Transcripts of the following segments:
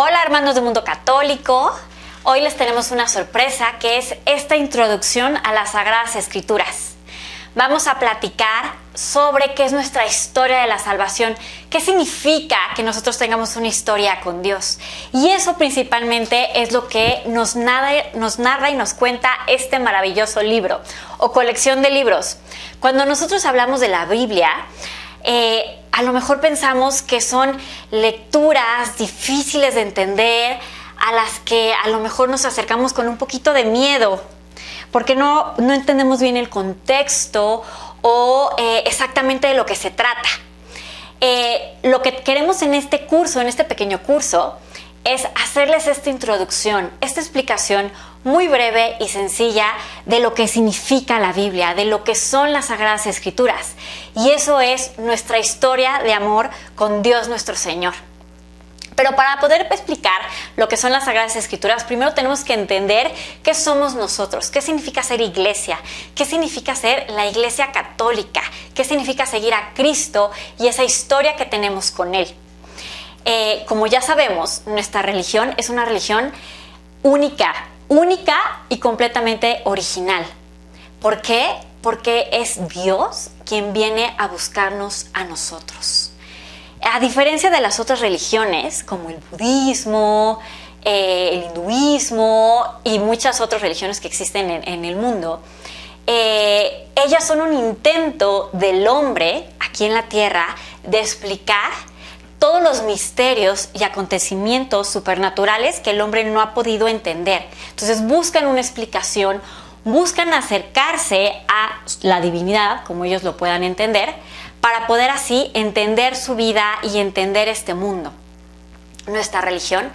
Hola hermanos del mundo católico, hoy les tenemos una sorpresa que es esta introducción a las Sagradas Escrituras. Vamos a platicar sobre qué es nuestra historia de la salvación, qué significa que nosotros tengamos una historia con Dios. Y eso principalmente es lo que nos narra y nos cuenta este maravilloso libro o colección de libros. Cuando nosotros hablamos de la Biblia, a lo mejor pensamos que son lecturas difíciles de entender, a las que a lo mejor nos acercamos con un poquito de miedo, porque no entendemos bien el contexto o exactamente de lo que se trata. Lo que queremos en este curso, en este pequeño curso, es hacerles esta introducción, esta explicación muy breve y sencilla de lo que significa la Biblia, de lo que son las Sagradas Escrituras. Y eso es nuestra historia de amor con Dios nuestro Señor. Pero para poder explicar lo que son las Sagradas Escrituras, primero tenemos que entender qué somos nosotros, qué significa ser iglesia, qué significa ser la Iglesia Católica, qué significa seguir a Cristo y esa historia que tenemos con Él. Como ya sabemos, nuestra religión es una religión única y completamente original. ¿Por qué? Porque es Dios quien viene a buscarnos a nosotros. A diferencia de las otras religiones, como el budismo, el hinduismo y muchas otras religiones que existen en el mundo, ellas son un intento del hombre aquí en la tierra de explicar todos los misterios y acontecimientos supernaturales que el hombre no ha podido entender. Entonces buscan una explicación, buscan acercarse a la divinidad, como ellos lo puedan entender, para poder así entender su vida y entender este mundo. Nuestra religión,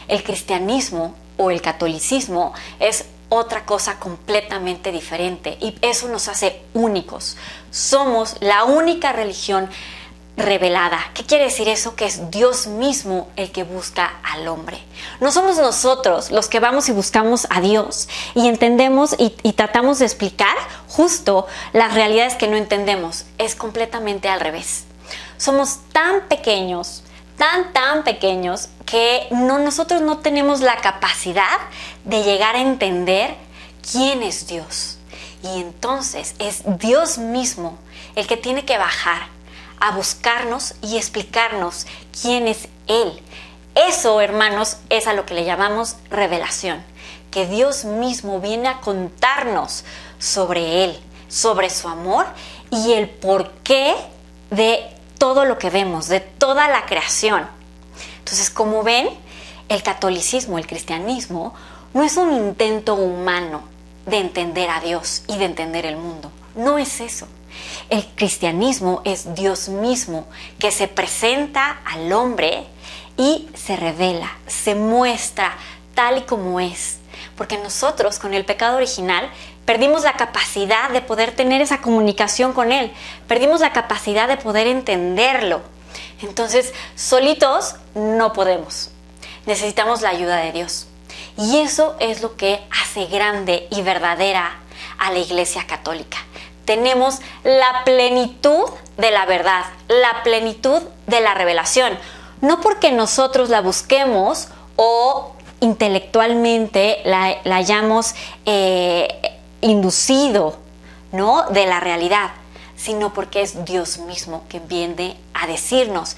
el cristianismo o el catolicismo, es otra cosa completamente diferente y eso nos hace únicos. Somos la única religión revelada. ¿Qué quiere decir eso? Que es Dios mismo el que busca al hombre. No somos nosotros los que vamos y buscamos a Dios y entendemos y tratamos de explicar justo las realidades que no entendemos. Es completamente al revés. Somos tan pequeños, tan pequeños que nosotros no tenemos la capacidad de llegar a entender quién es Dios. Y entonces es Dios mismo el que tiene que bajar a buscarnos y explicarnos quién es Él. Eso, hermanos, es a lo que le llamamos revelación, que Dios mismo viene a contarnos sobre Él, sobre su amor y el porqué de todo lo que vemos, de toda la creación. Entonces, como ven, el catolicismo, el cristianismo, no es un intento humano de entender a Dios y de entender el mundo. No es eso. El cristianismo es Dios mismo que se presenta al hombre y se revela, se muestra tal y como es. Porque nosotros con el pecado original perdimos la capacidad de poder tener esa comunicación con Él, perdimos la capacidad de poder entenderlo. Entonces, solitos no podemos, necesitamos la ayuda de Dios. Y eso es lo que hace grande y verdadera a la Iglesia Católica. Tenemos la plenitud de la verdad, la plenitud de la revelación. No porque nosotros la busquemos o intelectualmente la hayamos inducido, ¿no?, de la realidad, sino porque es Dios mismo que viene a decirnos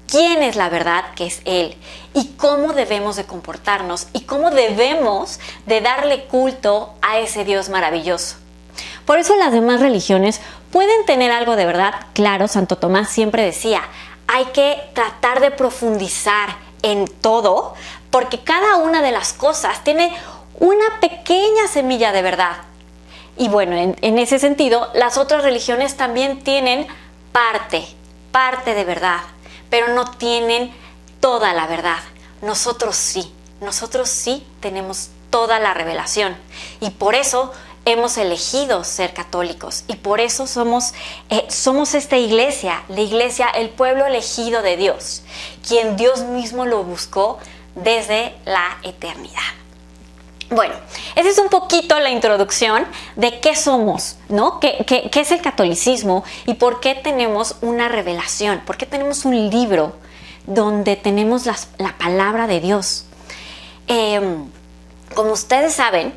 quién es la verdad, que es Él, y cómo debemos de comportarnos y cómo debemos de darle culto a ese Dios maravilloso. Por eso las demás religiones pueden tener algo de verdad. Claro, Santo Tomás siempre decía, hay que tratar de profundizar en todo, porque cada una de las cosas tiene una pequeña semilla de verdad. Y bueno, en ese sentido, las otras religiones también tienen parte de verdad, pero no tienen toda la verdad. Nosotros sí tenemos toda la revelación. Y por eso hemos elegido ser católicos y por eso somos esta iglesia, la iglesia, el pueblo elegido de Dios, quien Dios mismo lo buscó desde la eternidad. Bueno, esa es un poquito la introducción de qué somos, ¿no? ¿Qué es el catolicismo y por qué tenemos una revelación? ¿Por qué tenemos un libro donde tenemos la palabra de Dios. Como ustedes saben,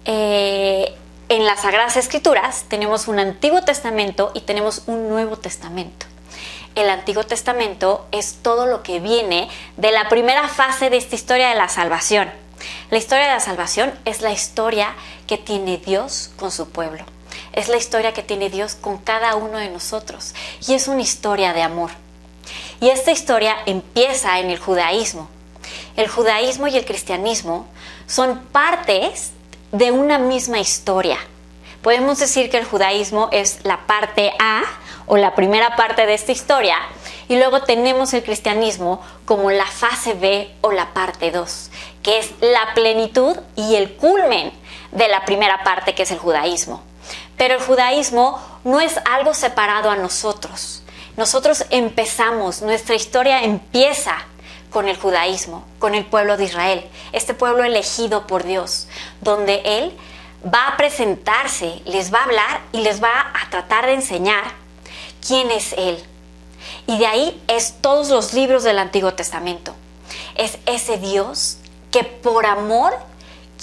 en las Sagradas Escrituras tenemos un Antiguo Testamento y tenemos un Nuevo Testamento. El Antiguo Testamento es todo lo que viene de la primera fase de esta historia de la salvación. La historia de la salvación es la historia que tiene Dios con su pueblo. Es la historia que tiene Dios con cada uno de nosotros. Y es una historia de amor. Y esta historia empieza en el judaísmo. El judaísmo y el cristianismo son partes de una misma historia. Podemos decir que el judaísmo es la parte A o la primera parte de esta historia, y luego tenemos el cristianismo como la fase B o la parte 2, que es la plenitud y el culmen de la primera parte, que es el judaísmo. Pero el judaísmo no es algo separado a nosotros. Nosotros empezamos, nuestra historia empieza con el judaísmo, con el pueblo de Israel, este pueblo elegido por Dios, donde Él va a presentarse, les va a hablar y les va a tratar de enseñar quién es Él. Y de ahí es todos los libros del Antiguo Testamento. Es ese Dios que por amor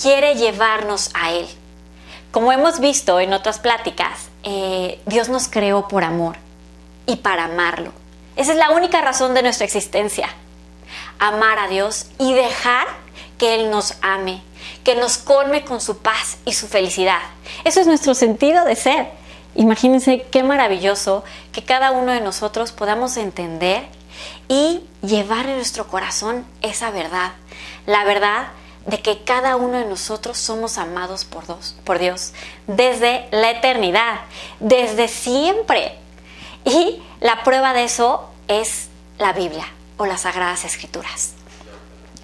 quiere llevarnos a Él. Como hemos visto en otras pláticas, Dios nos creó por amor y para amarlo. Esa es la única razón de nuestra existencia. Amar a Dios y dejar que Él nos ame, que nos colme con su paz y su felicidad. Eso es nuestro sentido de ser. Imagínense qué maravilloso que cada uno de nosotros podamos entender y llevar en nuestro corazón esa verdad. La verdad de que cada uno de nosotros somos amados por Dios desde la eternidad, desde siempre. Y la prueba de eso es la Biblia o las Sagradas Escrituras.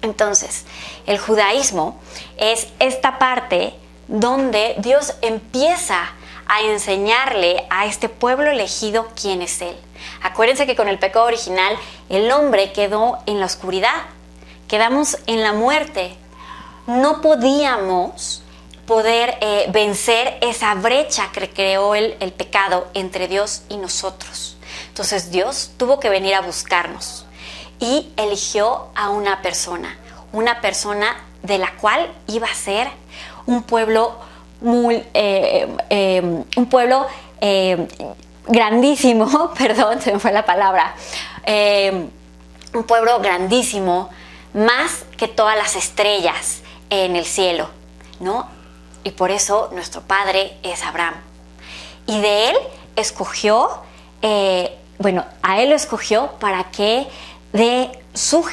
Entonces, el judaísmo es esta parte donde Dios empieza a enseñarle a este pueblo elegido quién es Él. Acuérdense que con el pecado original el hombre quedó en la oscuridad, quedamos en la muerte. No podíamos vencer esa brecha que creó el pecado entre Dios y nosotros. Entonces Dios tuvo que venir a buscarnos y eligió a una persona de la cual iba a ser un pueblo grandísimo, perdón, se me fue la palabra, un pueblo grandísimo, más que todas las estrellas en el cielo, ¿no? Y por eso nuestro padre es Abraham. Y de él escogió, a él lo escogió para que de su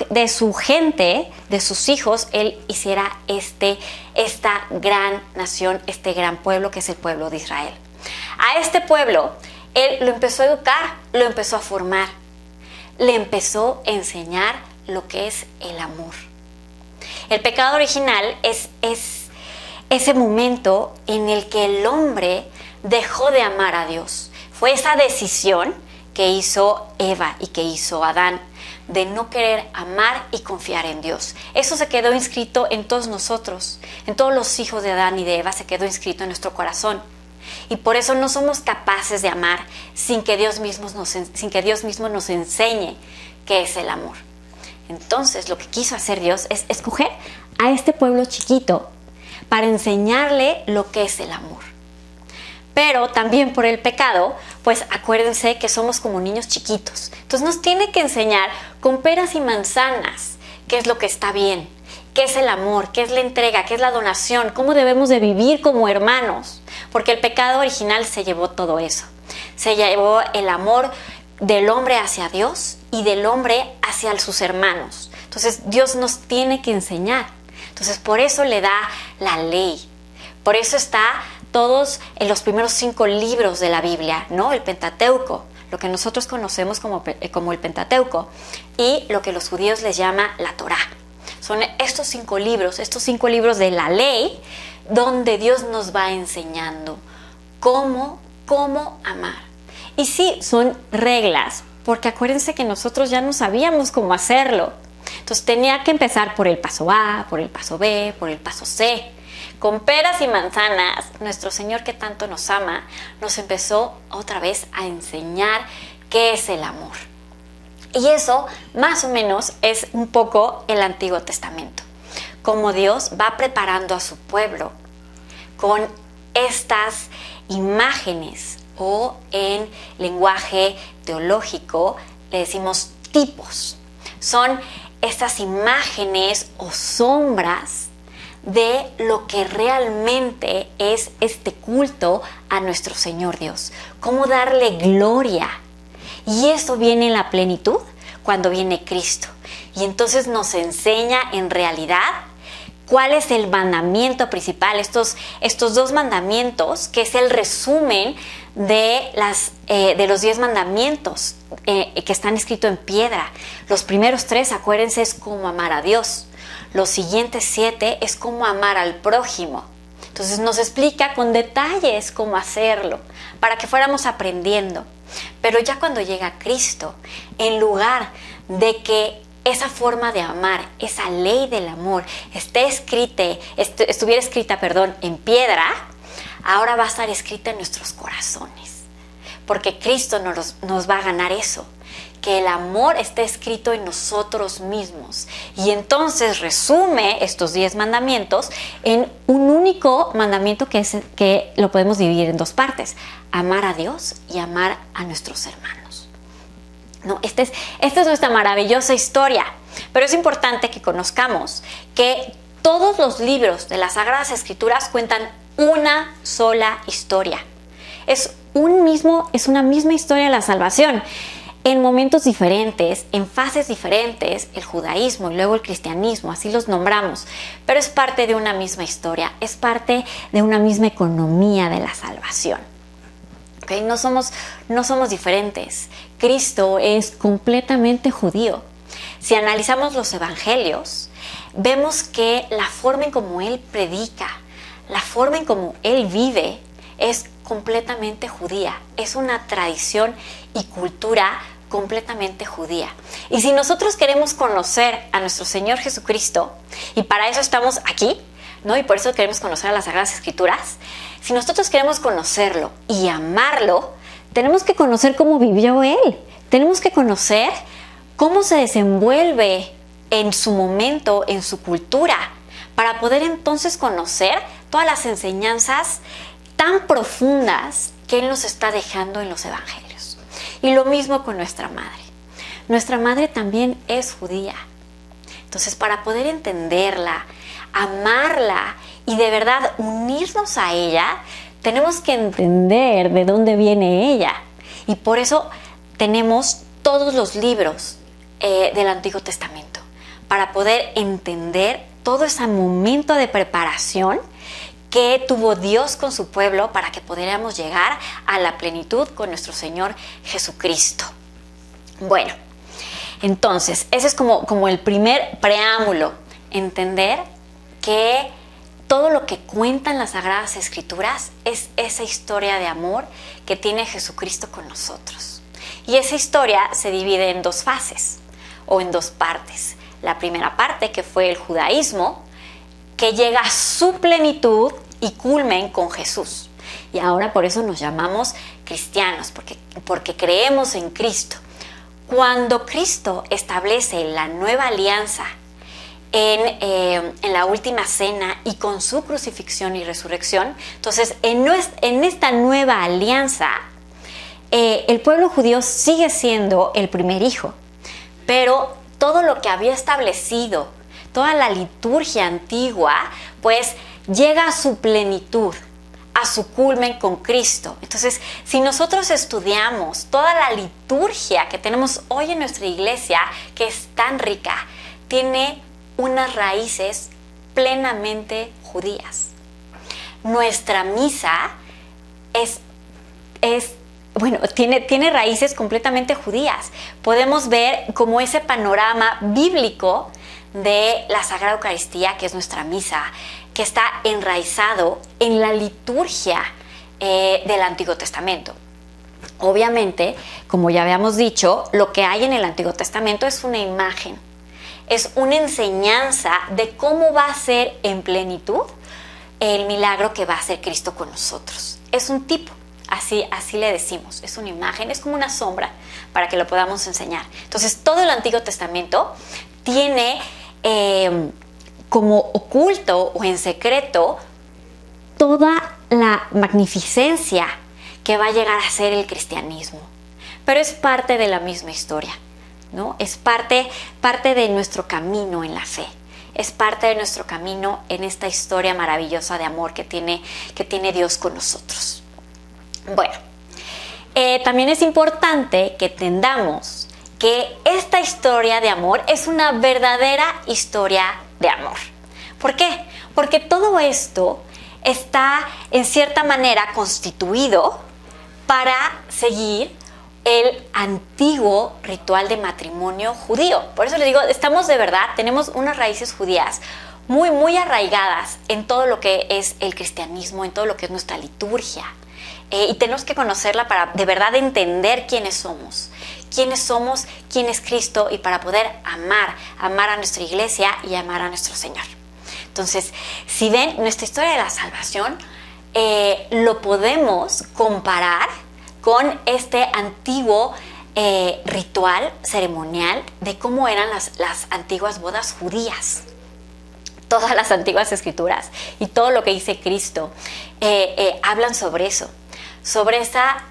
gente, de sus hijos, él hiciera esta gran nación, este gran pueblo que es el pueblo de Israel. A este pueblo, él lo empezó a educar, lo empezó a formar, le empezó a enseñar lo que es el amor. El pecado original es ese momento en el que el hombre dejó de amar a Dios. Fue esa decisión que hizo Eva y que hizo Adán, de no querer amar y confiar en Dios. Eso se quedó inscrito en todos nosotros, en todos los hijos de Adán y de Eva, se quedó inscrito en nuestro corazón. Y por eso no somos capaces de amar sin que Dios mismo nos enseñe qué es el amor. Entonces, lo que quiso hacer Dios es escoger a este pueblo chiquito para enseñarle lo que es el amor. Pero también por el pecado, pues acuérdense que somos como niños chiquitos. Entonces nos tiene que enseñar con peras y manzanas qué es lo que está bien, qué es el amor, qué es la entrega, qué es la donación, cómo debemos de vivir como hermanos. Porque el pecado original se llevó todo eso. Se llevó el amor del hombre hacia Dios y del hombre hacia sus hermanos. Entonces Dios nos tiene que enseñar. Entonces por eso le da la ley. Por eso está todos en los primeros 5 libros de la Biblia, ¿no? El Pentateuco, lo que nosotros conocemos como el Pentateuco, y lo que los judíos les llama la Torá. Son estos 5 libros de la ley, donde Dios nos va enseñando cómo amar. Y sí, son reglas, porque acuérdense que nosotros ya no sabíamos cómo hacerlo. Entonces tenía que empezar por el paso A, por el paso B, por el paso C. Con peras y manzanas, nuestro Señor que tanto nos ama, nos empezó otra vez a enseñar qué es el amor. Y eso, más o menos, es un poco el Antiguo Testamento. Cómo Dios va preparando a su pueblo con estas imágenes, o en lenguaje teológico le decimos tipos. Son estas imágenes o sombras de lo que realmente es este culto a nuestro Señor Dios. Cómo darle gloria. Y eso viene en la plenitud cuando viene Cristo. Y entonces nos enseña en realidad cuál es el mandamiento principal, estos dos mandamientos, que es el resumen de los 10 mandamientos que están escritos en piedra. Los primeros 3, acuérdense, es cómo amar a Dios. Los siguientes 7 es cómo amar al prójimo. Entonces nos explica con detalles cómo hacerlo, para que fuéramos aprendiendo. Pero ya cuando llega Cristo, en lugar de que esa forma de amar, esa ley del amor, estuviera escrita en piedra, ahora va a estar escrita en nuestros corazones. Porque Cristo nos va a ganar eso, que el amor esté escrito en nosotros mismos. Y entonces resume estos 10 mandamientos en un único mandamiento que lo podemos dividir en 2 partes: amar a Dios y amar a nuestros hermanos. No, esta es nuestra maravillosa historia, pero es importante que conozcamos que todos los libros de las Sagradas Escrituras cuentan una sola historia. Es una misma historia de la salvación, en momentos diferentes, en fases diferentes, el judaísmo y luego el cristianismo, así los nombramos, pero es parte de una misma historia, es parte de una misma economía de la salvación. ¿Okay? No somos diferentes. Cristo es completamente judío. Si analizamos los evangelios, vemos que la forma en cómo Él predica, la forma en cómo Él vive, es completamente judía. Es una tradición y cultura completamente judía. Y si nosotros queremos conocer a nuestro Señor Jesucristo, y para eso estamos aquí, ¿no? Y por eso queremos conocer a las Sagradas Escrituras, si nosotros queremos conocerlo y amarlo, tenemos que conocer cómo vivió Él. Tenemos que conocer cómo se desenvuelve en su momento, en su cultura, para poder entonces conocer todas las enseñanzas tan profundas que Él nos está dejando en los evangelios. Y lo mismo con nuestra madre. Nuestra madre también es judía. Entonces, para poder entenderla, amarla y de verdad unirnos a ella, tenemos que entender de dónde viene ella. Y por eso tenemos todos los libros del Antiguo Testamento, para poder entender todo ese momento de preparación que tuvo Dios con su pueblo para que pudiéramos llegar a la plenitud con nuestro Señor Jesucristo. Bueno, entonces, ese es como el primer preámbulo, entender que todo lo que cuentan las Sagradas Escrituras es esa historia de amor que tiene Jesucristo con nosotros. Y esa historia se divide en 2 fases o en 2 partes. La primera parte, que fue el judaísmo, que llega a su plenitud y culmen con Jesús. Y ahora por eso nos llamamos cristianos, porque creemos en Cristo. Cuando Cristo establece la nueva alianza en la última cena y con su crucifixión y resurrección, entonces en esta nueva alianza, el pueblo judío sigue siendo el primer hijo, pero todo lo que había establecido, toda la liturgia antigua, pues llega a su plenitud, a su culmen con Cristo. Entonces, si nosotros estudiamos toda la liturgia que tenemos hoy en nuestra iglesia, que es tan rica, tiene unas raíces plenamente judías. Nuestra misa tiene raíces completamente judías. Podemos ver como ese panorama bíblico de la Sagrada Eucaristía, que es nuestra misa, que está enraizado en la liturgia del Antiguo Testamento. Obviamente, como ya habíamos dicho, lo que hay en el Antiguo Testamento es una imagen, es una enseñanza de cómo va a ser en plenitud el milagro que va a hacer Cristo con nosotros. Es un tipo, Así le decimos. Es una imagen, es como una sombra para que lo podamos enseñar. Entonces, todo el Antiguo Testamento tiene como oculto o en secreto toda la magnificencia que va a llegar a ser el cristianismo. Pero es parte de la misma historia, ¿no? Es parte de nuestro camino en la fe. Es parte de nuestro camino en esta historia maravillosa de amor que tiene Dios con nosotros. Bueno, también es importante que entendamos que esta historia de amor es una verdadera historia de amor. ¿Por qué? Porque todo esto está en cierta manera constituido para seguir el antiguo ritual de matrimonio judío. Por eso les digo, tenemos unas raíces judías muy, muy arraigadas en todo lo que es el cristianismo, en todo lo que es nuestra liturgia. Y tenemos que conocerla para de verdad entender quién es quién es Cristo, y para poder amar a nuestra iglesia y amar a nuestro Señor. Entonces, si ven, nuestra historia de la salvación lo podemos comparar con este antiguo ritual ceremonial de cómo eran las antiguas bodas judías. Todas las antiguas escrituras y todo lo que dice Cristo hablan sobre eso, sobre esa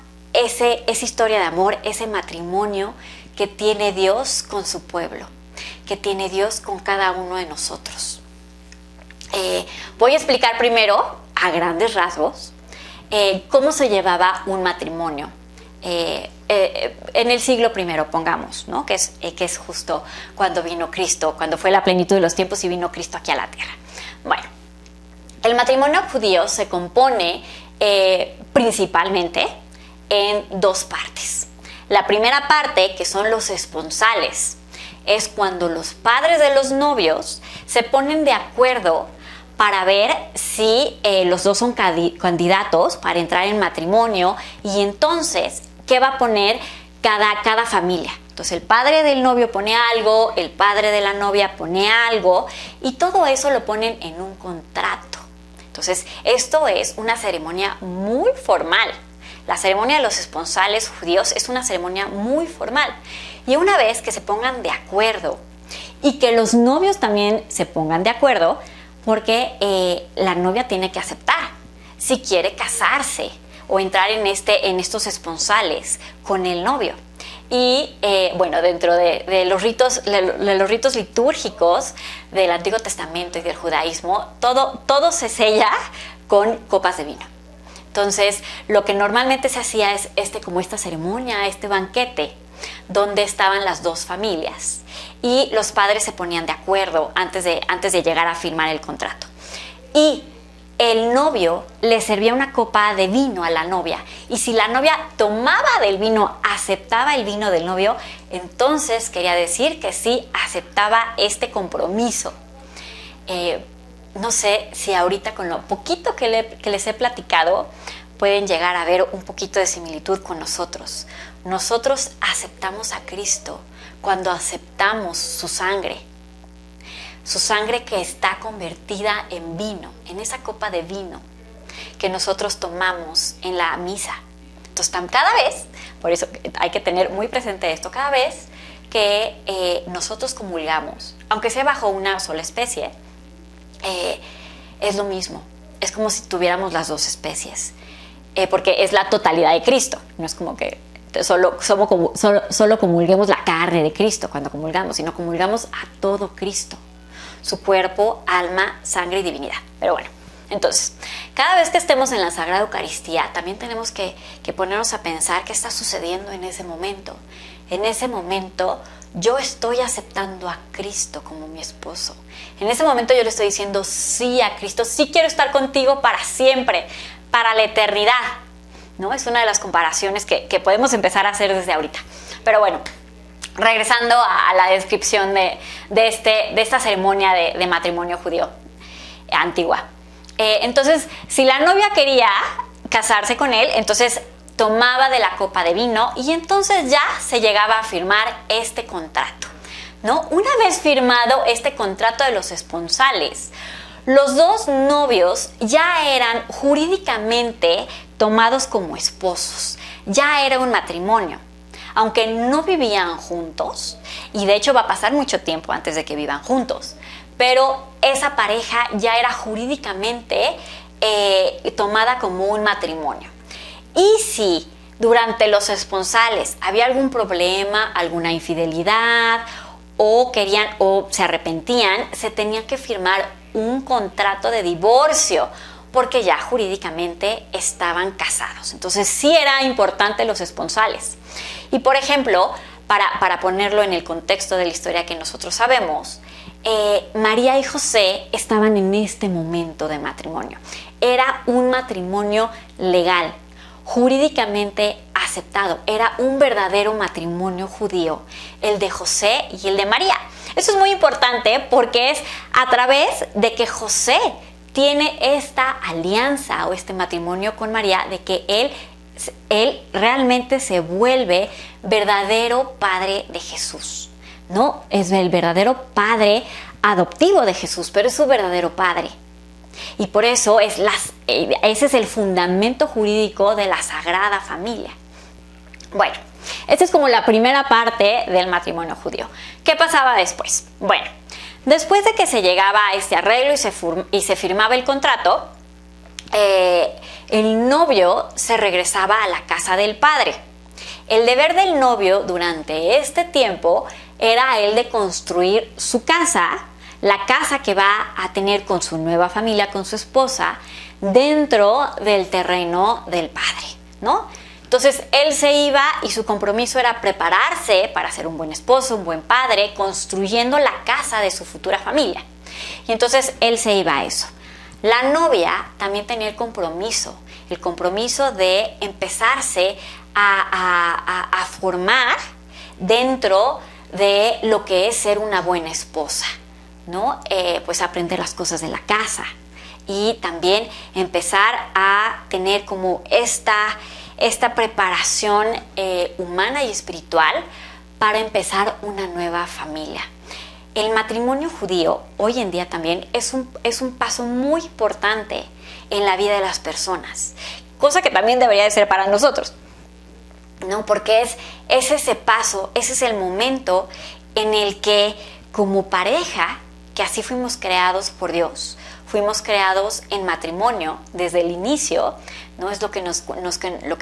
historia de amor, ese matrimonio que tiene Dios con su pueblo, que tiene Dios con cada uno de nosotros. Voy a explicar primero, a grandes rasgos, cómo se llevaba un matrimonio en el siglo I, pongamos, ¿no? que es justo cuando vino Cristo, cuando fue la plenitud de los tiempos y vino Cristo aquí a la tierra. Bueno, el matrimonio judío se compone principalmente en dos partes. La primera parte, que son los esponsales, es cuando los padres de los novios se ponen de acuerdo para ver si los dos son candidatos para entrar en matrimonio, y entonces qué va a poner cada familia. Entonces el padre del novio pone algo, el padre de la novia pone algo, y todo eso lo ponen en un contrato. Entonces esto es una ceremonia muy formal. La ceremonia de los esponsales judíos es una ceremonia muy formal. Y una vez que se pongan de acuerdo y que los novios también se pongan de acuerdo, porque la novia tiene que aceptar si quiere casarse o entrar en estos esponsales con el novio. Y bueno, dentro de los ritos litúrgicos del Antiguo Testamento y del judaísmo, todo se sella con copas de vino. Entonces, lo que normalmente se hacía es como esta ceremonia, este banquete, donde estaban las dos familias, y los padres se ponían de acuerdo antes de llegar a firmar el contrato. Y el novio le servía una copa de vino a la novia, y si la novia tomaba del vino, aceptaba el vino del novio, entonces quería decir que sí aceptaba este compromiso. No sé si ahorita, con lo poquito que les he platicado, pueden llegar a ver un poquito de similitud con nosotros. Nosotros aceptamos a Cristo cuando aceptamos su sangre que está convertida en vino, en esa copa de vino que nosotros tomamos en la misa. Entonces, cada vez, por eso hay que tener muy presente esto, cada vez que nosotros comulgamos, aunque sea bajo una sola especie, es lo mismo. Es como si tuviéramos las dos especies, porque es la totalidad de Cristo. No es como que solo comulguemos la carne de Cristo cuando comulgamos, sino comulgamos a todo Cristo, su cuerpo, alma, sangre y divinidad. Pero bueno, entonces, cada vez que estemos en la Sagrada Eucaristía, también tenemos que ponernos a pensar qué está sucediendo en ese momento. En ese momento, yo estoy aceptando a Cristo como mi esposo. En ese momento yo le estoy diciendo sí a Cristo, sí quiero estar contigo para siempre, para la eternidad, ¿no? Es una de las comparaciones que podemos empezar a hacer desde ahorita. Pero bueno, regresando a la descripción de esta ceremonia de matrimonio judío antigua. Entonces, si la novia quería casarse con él, entonces tomaba de la copa de vino, y entonces ya se llegaba a firmar este contrato, ¿no? Una vez firmado este contrato de los esponsales, Los dos novios ya eran jurídicamente tomados como esposos, ya era un matrimonio. Aunque no vivían juntos, y de hecho va a pasar mucho tiempo antes de que vivan juntos, pero esa pareja ya era jurídicamente tomada como un matrimonio. Y si durante los esponsales había algún problema, alguna infidelidad, o se arrepentían, se tenía que firmar un contrato de divorcio, porque ya jurídicamente estaban casados. Entonces sí era importante los esponsales. Y por ejemplo, para ponerlo en el contexto de la historia que nosotros sabemos, María y José estaban en este momento de matrimonio. Era un matrimonio legal, jurídicamente aceptado. Era un verdadero matrimonio judío, el de José y el de María. Eso es muy importante porque es a través de que José tiene esta alianza o este matrimonio con María, de que él realmente se vuelve verdadero padre de Jesús. No es el verdadero padre adoptivo de Jesús, pero es su verdadero padre. Y por eso ese es el fundamento jurídico de la Sagrada Familia. Bueno, esta es como la primera parte del matrimonio judío. ¿Qué pasaba después? Bueno, después de que se llegaba a este arreglo y se firmaba el contrato, el novio se regresaba a la casa del padre. El deber del novio durante este tiempo era el de construir su casa, la casa que va a tener con su nueva familia, con su esposa, dentro del terreno del padre, ¿no? Entonces él se iba y su compromiso era prepararse para ser un buen esposo, un buen padre, construyendo la casa de su futura familia. Y entonces él se iba a eso. La novia también tenía el compromiso de empezarse a formar dentro de lo que es ser una buena esposa, ¿no? Pues aprender las cosas de la casa y también empezar a tener como esta preparación humana y espiritual para empezar una nueva familia. El matrimonio judío hoy en día también es un paso muy importante en la vida de las personas, cosa que también debería de ser para nosotros, ¿no? Porque es ese paso, ese es el momento en el que como pareja, que así fuimos creados por Dios, fuimos creados en matrimonio desde el inicio, ¿no? Es lo que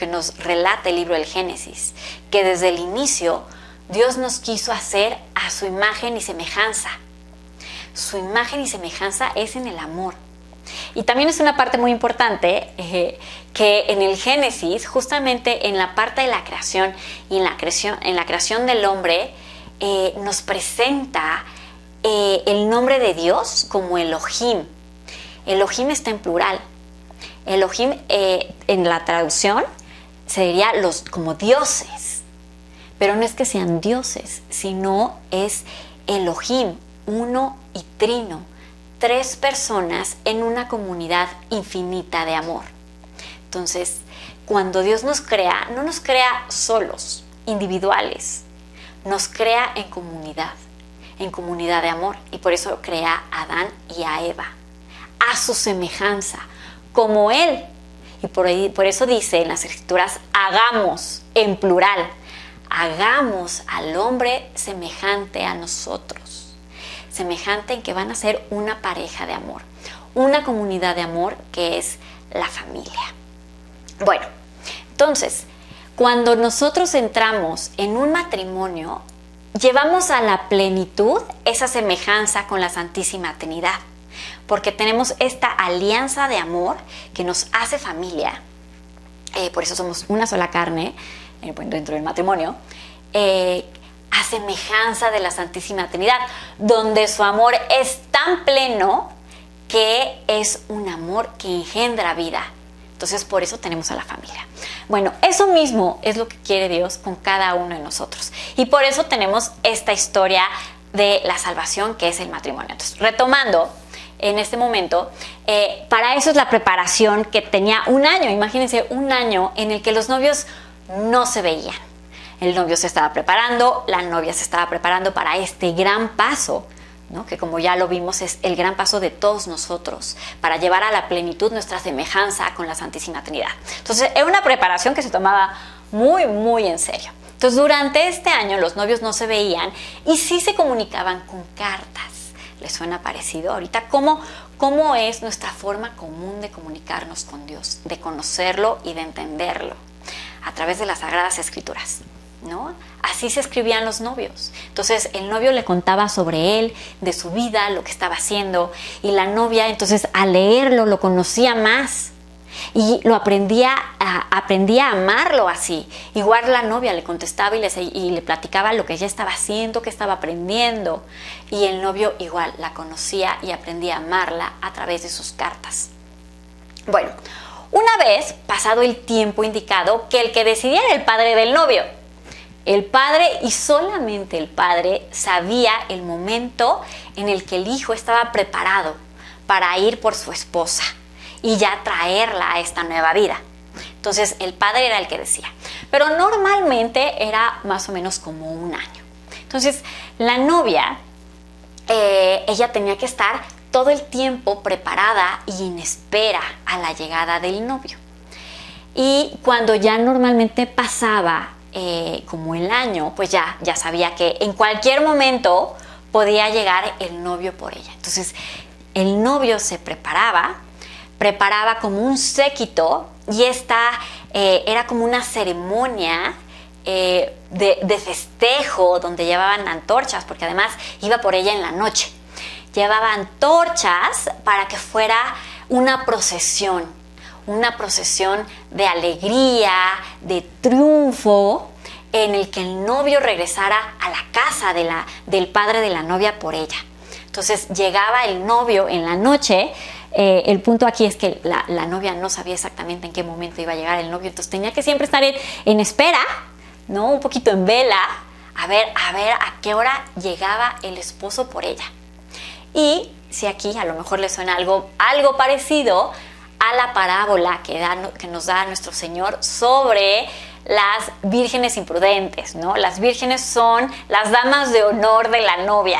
nos relata el libro del Génesis, que desde el inicio Dios nos quiso hacer a su imagen y semejanza. Su imagen y semejanza es en el amor. Y también es una parte muy importante que en el Génesis, justamente en la parte de la creación y en la creación del hombre, nos presenta el nombre de Dios como Elohim. Elohim está en plural. Elohim en la traducción sería como dioses. Pero no es que sean dioses, sino es Elohim, uno y trino. 3 personas en una comunidad infinita de amor. Entonces, cuando Dios nos crea, no nos crea solos, individuales. Nos crea en comunidad de amor. Y por eso crea a Adán y a Eva, a su semejanza, como Él. Y por eso dice en las Escrituras, hagamos, en plural, hagamos al hombre semejante a nosotros. Semejante en que van a ser una pareja de amor, una comunidad de amor que es la familia. Bueno, entonces, cuando nosotros entramos en un matrimonio, llevamos a la plenitud esa semejanza con la Santísima Trinidad, porque tenemos esta alianza de amor que nos hace familia. Por eso somos una sola carne dentro del matrimonio, a semejanza de la Santísima Trinidad, donde su amor es tan pleno que es un amor que engendra vida. Entonces, por eso tenemos a la familia. Bueno, eso mismo es lo que quiere Dios con cada uno de nosotros. Y por eso tenemos esta historia de la salvación, que es el matrimonio. Entonces, retomando en este momento, para eso es la preparación que tenía un año. Imagínense, un año en el que los novios no se veían. El novio se estaba preparando, la novia se estaba preparando para este gran paso ¿no? Que como ya lo vimos es el gran paso de todos nosotros para llevar a la plenitud nuestra semejanza con la Santísima Trinidad. Entonces era una preparación que se tomaba muy, muy en serio. Entonces durante este año los novios no se veían y sí se comunicaban con cartas. ¿Les suena parecido ahorita? ¿Cómo es nuestra forma común de comunicarnos con Dios, de conocerlo y de entenderlo? A través de las Sagradas Escrituras, ¿no? Así se escribían los novios. Entonces el novio le contaba sobre él, de su vida, lo que estaba haciendo, y la novia entonces al leerlo lo conocía más y lo aprendía a amarlo así. Igual la novia le contestaba y le platicaba lo que ella estaba haciendo, que estaba aprendiendo, y el novio igual la conocía y aprendía a amarla a través de sus cartas. Bueno, una vez pasado el tiempo indicado, que el que decidía era el padre del novio. El padre, y solamente el padre, sabía el momento en el que el hijo estaba preparado para ir por su esposa y ya traerla a esta nueva vida. Entonces el padre era el que decía, pero normalmente era más o menos como un año. Entonces la novia, ella tenía que estar todo el tiempo preparada y en espera a la llegada del novio. Y cuando ya normalmente pasaba como el año, pues ya sabía que en cualquier momento podía llegar el novio por ella. Entonces el novio se preparaba como un séquito, y esta era como una ceremonia de festejo donde llevaban antorchas, porque además iba por ella en la noche. Llevaba antorchas para que fuera una procesión de alegría, de triunfo, en el que el novio regresara a la casa del padre de la novia por ella. Entonces llegaba el novio en la noche. El punto aquí es que la novia no sabía exactamente en qué momento iba a llegar el novio, entonces tenía que siempre estar en espera, ¿no? Un poquito en vela, a ver a qué hora llegaba el esposo por ella. Y si aquí a lo mejor le suena algo parecido a la parábola que nos da nuestro Señor sobre las vírgenes imprudentes, ¿no? Las vírgenes son las damas de honor de la novia.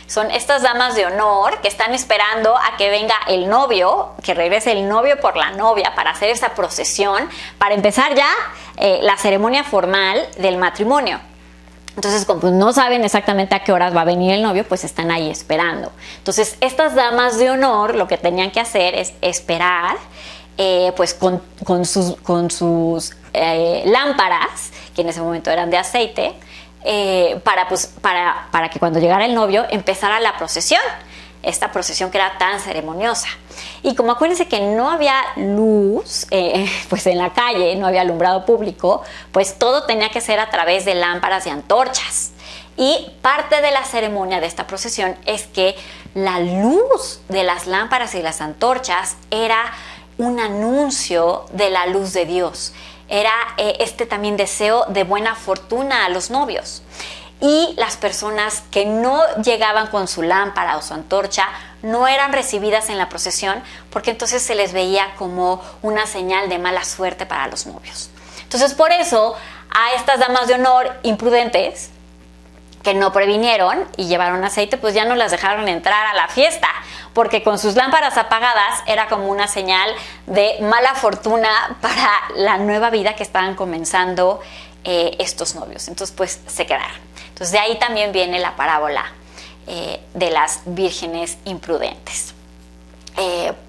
Son estas damas de honor que están esperando a que venga el novio, que regrese el novio por la novia para hacer esa procesión, para empezar ya la ceremonia formal del matrimonio. Entonces, como no saben exactamente a qué horas va a venir el novio, pues están ahí esperando. Entonces, estas damas de honor lo que tenían que hacer es esperar, pues con sus lámparas, que en ese momento eran de aceite, para que cuando llegara el novio empezara la procesión, esta procesión que era tan ceremoniosa. Y como acuérdense que no había luz, pues en la calle, no había alumbrado público, pues todo tenía que ser a través de lámparas y antorchas. Y parte de la ceremonia de esta procesión es que la luz de las lámparas y las antorchas era un anuncio de la luz de Dios. Era también deseo de buena fortuna a los novios. Y las personas que no llegaban con su lámpara o su antorcha no eran recibidas en la procesión, porque entonces se les veía como una señal de mala suerte para los novios. Entonces por eso a estas damas de honor imprudentes que no previnieron y llevaron aceite, pues ya no las dejaron entrar a la fiesta, porque con sus lámparas apagadas era como una señal de mala fortuna para la nueva vida que estaban comenzando estos novios. Entonces pues se quedaron. Entonces de ahí también viene la parábola de las vírgenes imprudentes.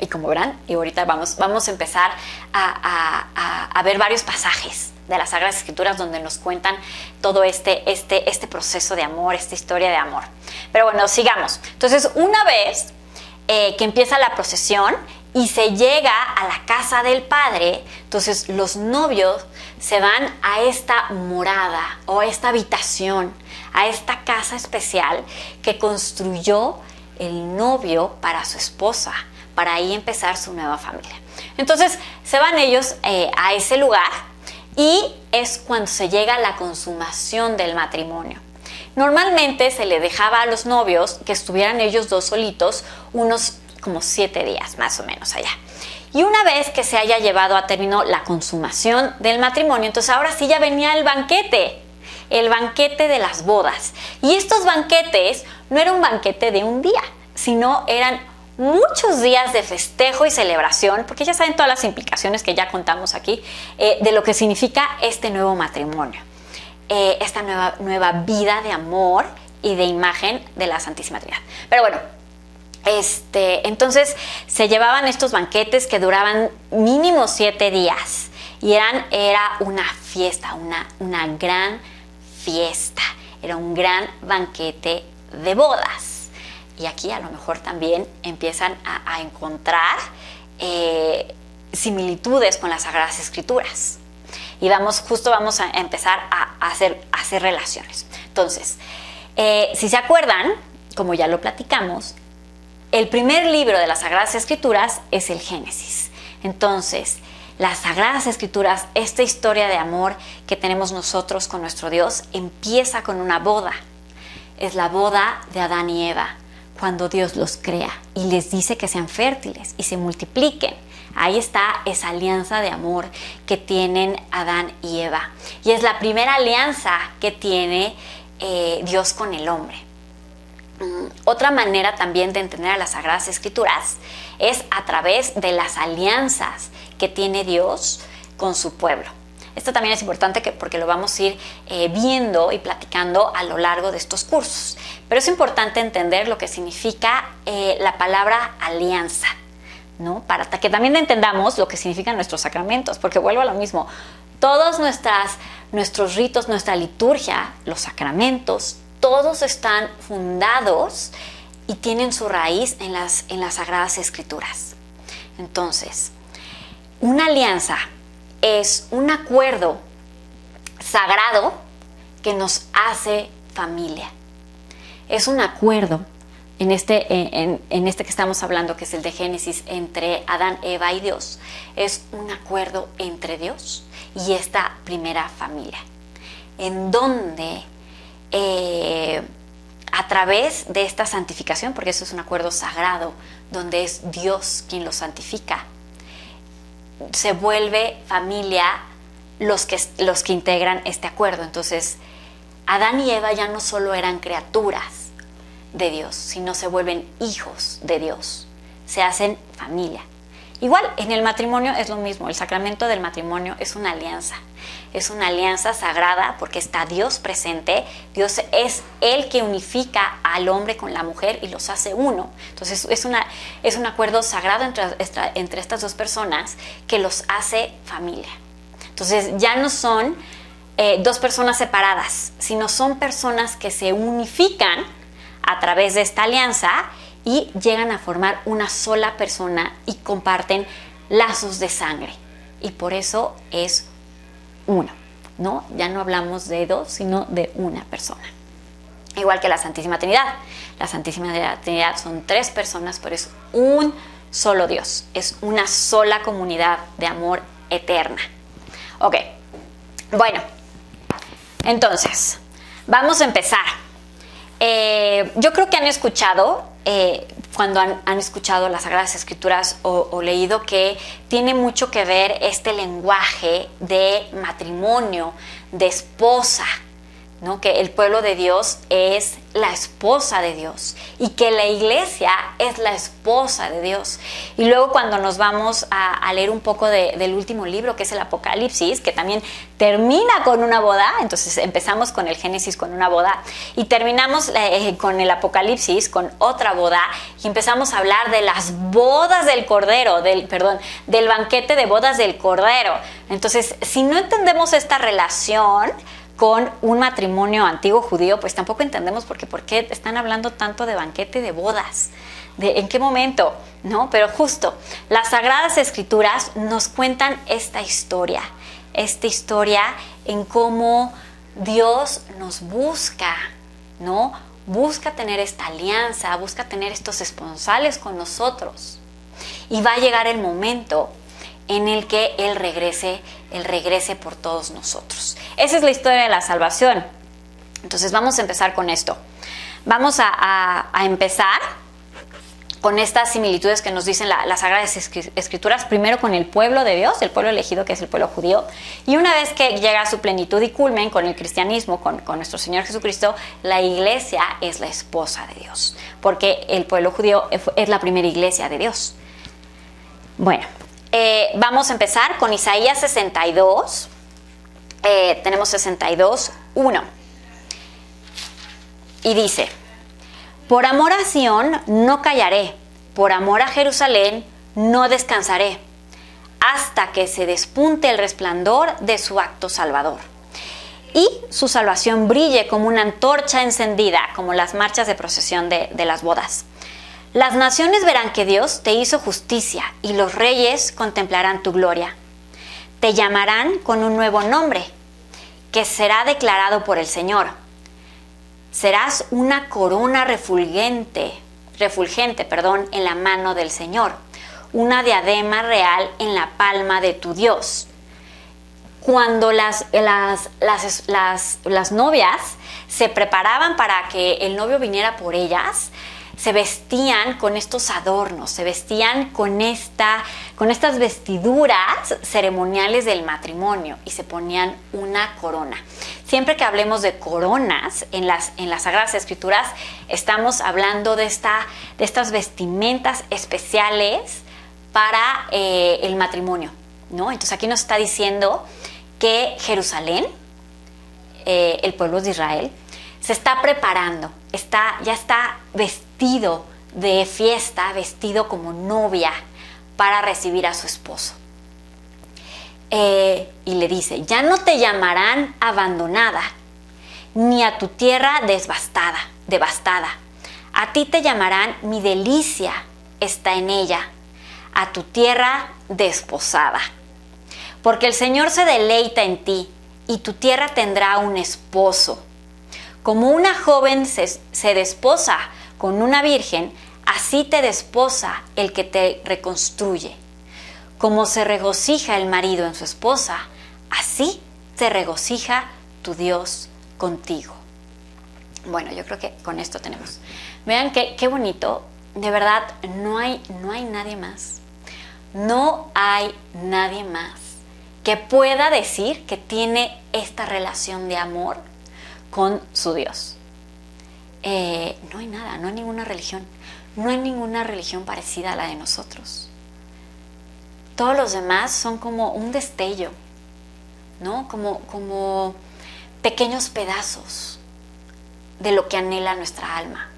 Y como verán, y ahorita vamos a empezar a ver varios pasajes de las Sagradas Escrituras donde nos cuentan todo este proceso de amor, esta historia de amor. Pero bueno, sigamos. Entonces, una vez que empieza la procesión y se llega a la casa del padre, entonces los novios se van a esta morada o a esta habitación, a esta casa especial que construyó el novio para su esposa, para ahí empezar su nueva familia. Entonces se van ellos a ese lugar y es cuando se llega a la consumación del matrimonio. Normalmente se le dejaba a los novios que estuvieran ellos dos solitos unos como 7 días más o menos allá. Y una vez que se haya llevado a término la consumación del matrimonio, entonces ahora sí ya venía el banquete el banquete de las bodas. Y estos banquetes no era un banquete de un día, sino eran muchos días de festejo y celebración, porque ya saben todas las implicaciones que ya contamos aquí de lo que significa este nuevo matrimonio, esta nueva vida de amor y de imagen de la Santísima Trinidad. Pero bueno, entonces se llevaban estos banquetes que duraban mínimo 7 días y era una fiesta, una gran fiesta, era un gran banquete de bodas. Y aquí a lo mejor también empiezan a encontrar similitudes con las Sagradas Escrituras. Y vamos a empezar a hacer relaciones. Entonces, si se acuerdan, como ya lo platicamos, el primer libro de las Sagradas Escrituras es el Génesis. Entonces, las Sagradas Escrituras, esta historia de amor que tenemos nosotros con nuestro Dios, empieza con una boda. Es la boda de Adán y Eva, cuando Dios los crea y les dice que sean fértiles y se multipliquen. Ahí está esa alianza de amor que tienen Adán y Eva. Y es la primera alianza que tiene Dios con el hombre. Otra manera también de entender a las Sagradas Escrituras es a través de las alianzas que tiene Dios con su pueblo. Esto también es importante porque lo vamos a ir viendo y platicando a lo largo de estos cursos. Pero es importante entender lo que significa la palabra alianza, ¿no? Para que también entendamos lo que significan nuestros sacramentos, porque vuelvo a lo mismo. Todos nuestros ritos, nuestra liturgia, los sacramentos, todos están fundados y tienen su raíz en las Sagradas Escrituras. Entonces, una alianza es un acuerdo sagrado que nos hace familia. Es un acuerdo en este que estamos hablando, que es el de Génesis, entre Adán, Eva y Dios. Es un acuerdo entre Dios y esta primera familia, en donde a través de esta santificación, porque eso es un acuerdo sagrado, donde es Dios quien lo santifica, se vuelve familia los que integran este acuerdo. Entonces, Adán y Eva ya no solo eran criaturas de Dios, sino se vuelven hijos de Dios, se hacen familia. Igual, en el matrimonio es lo mismo. El sacramento del matrimonio es una alianza sagrada porque está Dios presente. Dios es el que unifica al hombre con la mujer y los hace uno. Entonces es un acuerdo sagrado entre estas dos personas que los hace familia. Entonces ya no son dos personas separadas, sino son personas que se unifican a través de esta alianza y llegan a formar una sola persona y comparten lazos de sangre. Y por eso es uno, ¿no? Ya no hablamos de dos, sino de una persona. Igual que la Santísima Trinidad. La Santísima Trinidad son 3 personas, pero es un solo Dios. Es una sola comunidad de amor eterna. Ok, bueno, entonces, vamos a empezar. Yo creo que han escuchado, cuando han escuchado las Sagradas Escrituras o leído, que tiene mucho que ver este lenguaje de matrimonio, de esposa, ¿no? Que el pueblo de Dios es la esposa de Dios y que la iglesia es la esposa de Dios. Y luego cuando nos vamos a leer un poco del último libro, que es el Apocalipsis, que también termina con una boda, entonces empezamos con el Génesis con una boda y terminamos con el Apocalipsis con otra boda y empezamos a hablar de las bodas del Cordero, del banquete de bodas del Cordero. Entonces, si no entendemos esta relación con un matrimonio antiguo judío, pues tampoco entendemos por qué están hablando tanto de banquete de bodas, en qué momento, ¿no? Pero justo, las Sagradas Escrituras nos cuentan esta historia en cómo Dios nos busca, ¿no? Busca tener esta alianza, busca tener estos esponsales con nosotros. Y va a llegar el momento en el que Él regrese por todos nosotros. Esa es la historia de la salvación. Entonces vamos a empezar con esto. Vamos a empezar con estas similitudes que nos dicen las Sagradas Escrituras, primero con el pueblo de Dios, el pueblo elegido, que es el pueblo judío, y una vez que llega a su plenitud y culmen con el cristianismo, con nuestro Señor Jesucristo, la iglesia es la esposa de Dios, porque el pueblo judío es la primera iglesia de Dios. Bueno, vamos a empezar con Isaías 62, tenemos 62, 1, y dice: por amor a Sión no callaré, por amor a Jerusalén no descansaré, hasta que se despunte el resplandor de su acto salvador, y su salvación brille como una antorcha encendida, como las marchas de procesión de las bodas. Las naciones verán que Dios te hizo justicia, y los reyes contemplarán tu gloria. Te llamarán con un nuevo nombre, que será declarado por el Señor. Serás una corona refulgente, en la mano del Señor, una diadema real en la palma de tu Dios. Cuando las novias se preparaban para que el novio viniera por ellas, se vestían con estos adornos, se vestían con estas vestiduras ceremoniales del matrimonio y se ponían una corona. Siempre que hablemos de coronas en las Sagradas Escrituras, estamos hablando de estas vestimentas especiales para el matrimonio, ¿no? Entonces aquí nos está diciendo que Jerusalén, el pueblo de Israel, se está preparando, ya está vestido de fiesta, vestido como novia para recibir a su esposo. Y le dice: ya no te llamarán abandonada, ni a tu tierra devastada. A ti te llamarán mi delicia está en ella, a tu tierra desposada. Porque el Señor se deleita en ti, y tu tierra tendrá un esposo. Como una joven se desposa con una virgen, así te desposa el que te reconstruye. Como se regocija el marido en su esposa, así se regocija tu Dios contigo. Bueno, yo creo que con esto tenemos. Vean qué bonito. De verdad, no hay nadie más. No hay nadie más que pueda decir que tiene esta relación de amor con su Dios. No hay nada, no hay ninguna religión. No hay ninguna religión parecida a la de nosotros. Todos los demás son como un destello, ¿no? Como pequeños pedazos de lo que anhela nuestra alma.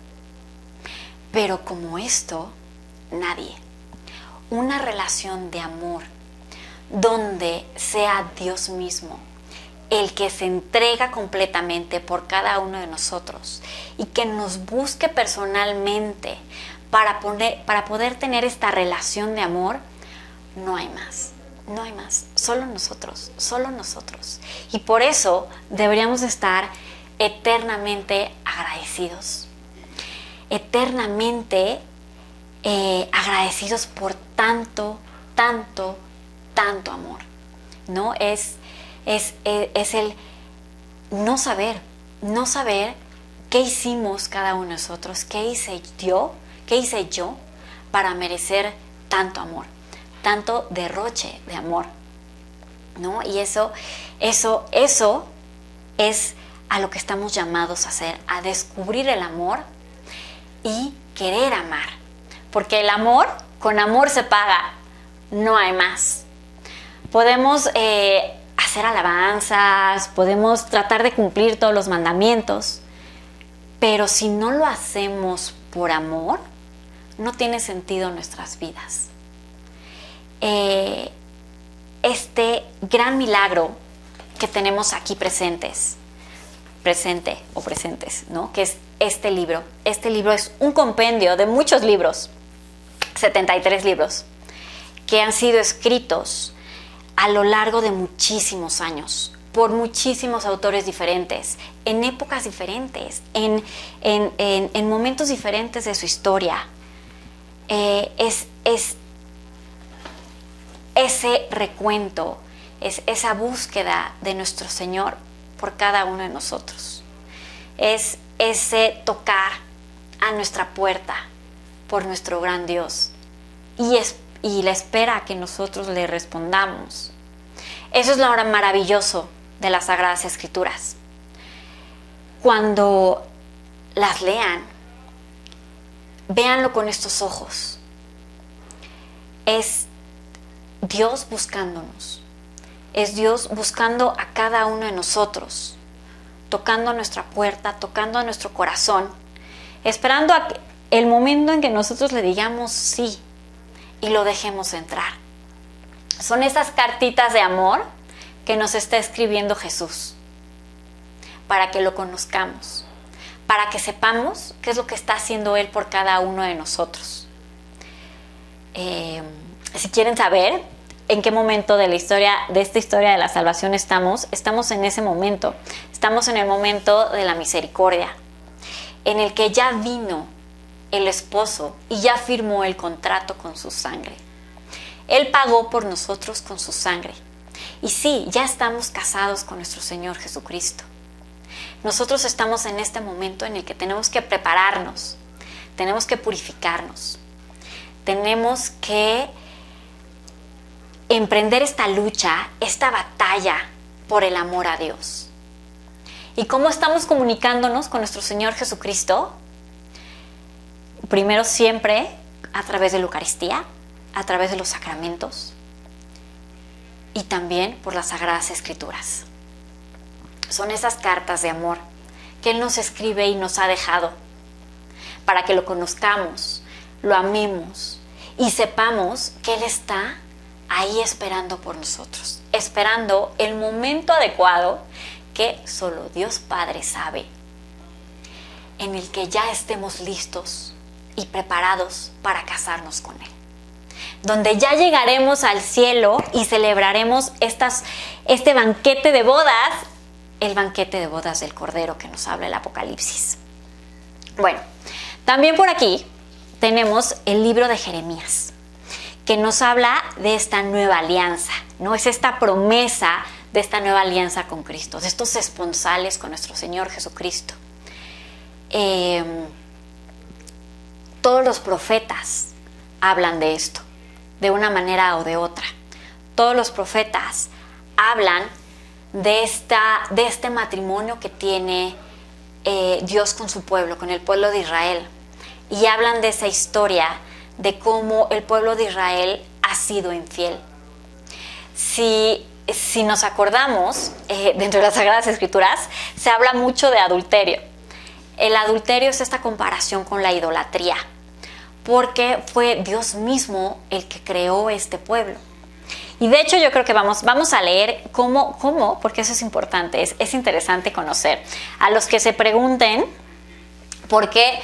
Pero como esto, nadie. Una relación de amor donde sea Dios mismo el que se entrega completamente por cada uno de nosotros y que nos busque personalmente para poder tener esta relación de amor. No hay más, solo nosotros. Y por eso deberíamos estar eternamente agradecidos, agradecidos por tanto amor, ¿no? Es el no saber qué hicimos cada uno de nosotros, qué hice yo para merecer tanto amor, tanto derroche de amor, ¿no? Y eso es a lo que estamos llamados a hacer, a descubrir el amor y querer amar, porque el amor, con amor se paga, no hay más. Podemos hacer alabanzas, podemos tratar de cumplir todos los mandamientos, pero si no lo hacemos por amor, no tiene sentido nuestras vidas. Este gran milagro que tenemos aquí presentes, ¿no? Que es este libro. Este libro es un compendio de muchos libros, 73 libros, que han sido escritos a lo largo de muchísimos años, por muchísimos autores diferentes, en épocas diferentes, en momentos diferentes de su historia. Es ese recuento, es esa búsqueda de nuestro Señor por cada uno de nosotros. Es ese tocar a nuestra puerta por nuestro gran Dios y le espera a que nosotros le respondamos. Eso es lo maravilloso de las Sagradas Escrituras. Cuando las lean, véanlo con estos ojos. Es Dios buscándonos. Es Dios buscando a cada uno de nosotros, tocando a nuestra puerta, tocando a nuestro corazón, esperando a el momento en que nosotros le digamos sí y lo dejemos entrar. Son esas cartitas de amor que nos está escribiendo Jesús, para que lo conozcamos, para que sepamos qué es lo que está haciendo Él por cada uno de nosotros. Si quieren saber en qué momento de esta historia de la salvación estamos en ese momento. Estamos en el momento de la misericordia, en el que ya vino el esposo y ya firmó el contrato con su sangre. Él pagó por nosotros con su sangre. Y sí, ya estamos casados con nuestro Señor Jesucristo. Nosotros estamos en este momento en el que tenemos que prepararnos, tenemos que purificarnos, tenemos que emprender esta lucha, esta batalla por el amor a Dios. ¿Y cómo estamos comunicándonos con nuestro Señor Jesucristo? Primero, siempre a través de la Eucaristía, a través de los sacramentos y también por las Sagradas Escrituras. Son esas cartas de amor que Él nos escribe y nos ha dejado para que lo conozcamos, lo amemos y sepamos que Él está ahí esperando por nosotros, esperando el momento adecuado que solo Dios Padre sabe, en el que ya estemos listos y preparados para casarnos con Él, donde ya llegaremos al cielo y celebraremos este banquete de bodas, el banquete de bodas del Cordero que nos habla el Apocalipsis. Bueno, también por aquí tenemos el libro de Jeremías, que nos habla de esta nueva alianza, ¿no? Es esta promesa de esta nueva alianza con Cristo, de estos esponsales con nuestro Señor Jesucristo. Todos los profetas hablan de esto, de una manera o de otra. Todos los profetas hablan de este matrimonio que tiene Dios con su pueblo, con el pueblo de Israel. Y hablan de esa historia de cómo el pueblo de Israel ha sido infiel. Si nos acordamos, dentro de las Sagradas Escrituras se habla mucho de adulterio. El adulterio es esta comparación con la idolatría, porque fue Dios mismo el que creó este pueblo. Y de hecho yo creo que vamos a leer cómo, porque eso es importante, es interesante conocer. A los que se pregunten por qué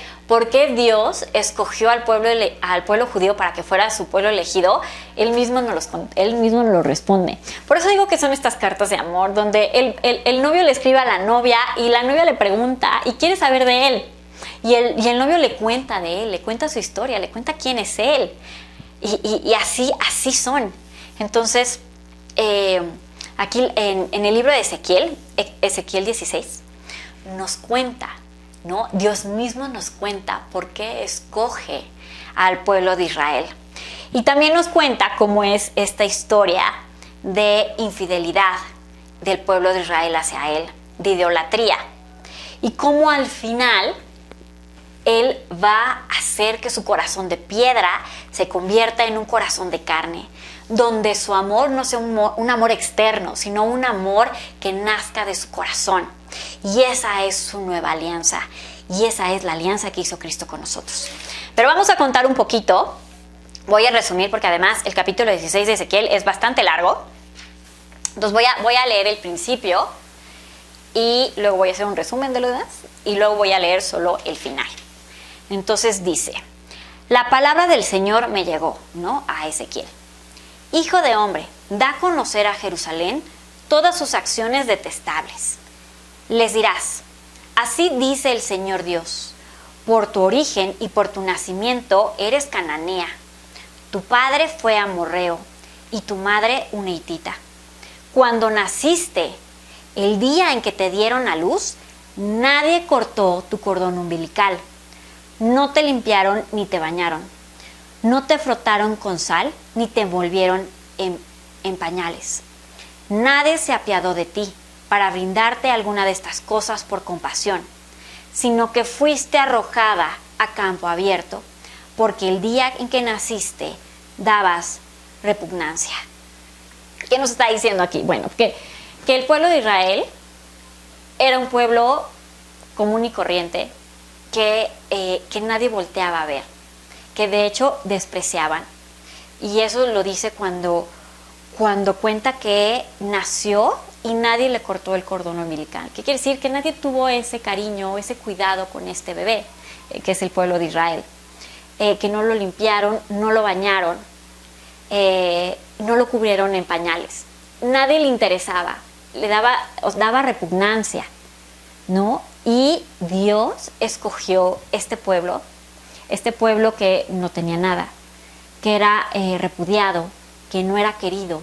Dios escogió al pueblo judío para que fuera su pueblo elegido, Él mismo nos lo responde. Por eso digo que son estas cartas de amor, donde el novio le escribe a la novia y la novia le pregunta y quiere saber de él. Y el novio le cuenta de él, le cuenta su historia, le cuenta quién es él. Y así son. Entonces, aquí en el libro de Ezequiel 16, nos cuenta, ¿no? Dios mismo nos cuenta por qué escoge al pueblo de Israel. Y también nos cuenta cómo es esta historia de infidelidad del pueblo de Israel hacia Él, de idolatría. Y cómo al final Él va a hacer que su corazón de piedra se convierta en un corazón de carne, donde su amor no sea un amor externo, sino un amor que nazca de su corazón. Y esa es su nueva alianza. Y esa es la alianza que hizo Cristo con nosotros. Pero vamos a contar un poquito. Voy a resumir porque además el capítulo 16 de Ezequiel es bastante largo. Entonces voy a leer el principio y luego voy a hacer un resumen de lo demás y luego voy a leer solo el final. Entonces dice: la palabra del Señor me llegó, ¿no? A Ezequiel. Hijo de hombre, da a conocer a Jerusalén todas sus acciones detestables. Les dirás: así dice el Señor Dios, por tu origen y por tu nacimiento eres cananea. Tu padre fue amorreo y tu madre una hitita. Cuando naciste, el día en que te dieron a luz, nadie cortó tu cordón umbilical. No te limpiaron ni te bañaron. No te frotaron con sal ni te envolvieron en pañales. Nadie se apiadó de ti para brindarte alguna de estas cosas por compasión, sino que fuiste arrojada a campo abierto, porque el día en que naciste dabas repugnancia. ¿Qué nos está diciendo aquí? Bueno, que el pueblo de Israel era un pueblo común y corriente que nadie volteaba a ver, que de hecho despreciaban. Y eso lo dice cuando cuenta que nació y nadie le cortó el cordón umbilical. ¿Qué quiere decir? Que nadie tuvo ese cariño, ese cuidado con este bebé, que es el pueblo de Israel. Que no lo limpiaron, no lo bañaron, no lo cubrieron en pañales. Nadie le interesaba, daba repugnancia, ¿no? Y Dios escogió este pueblo que no tenía nada, que era repudiado, que no era querido.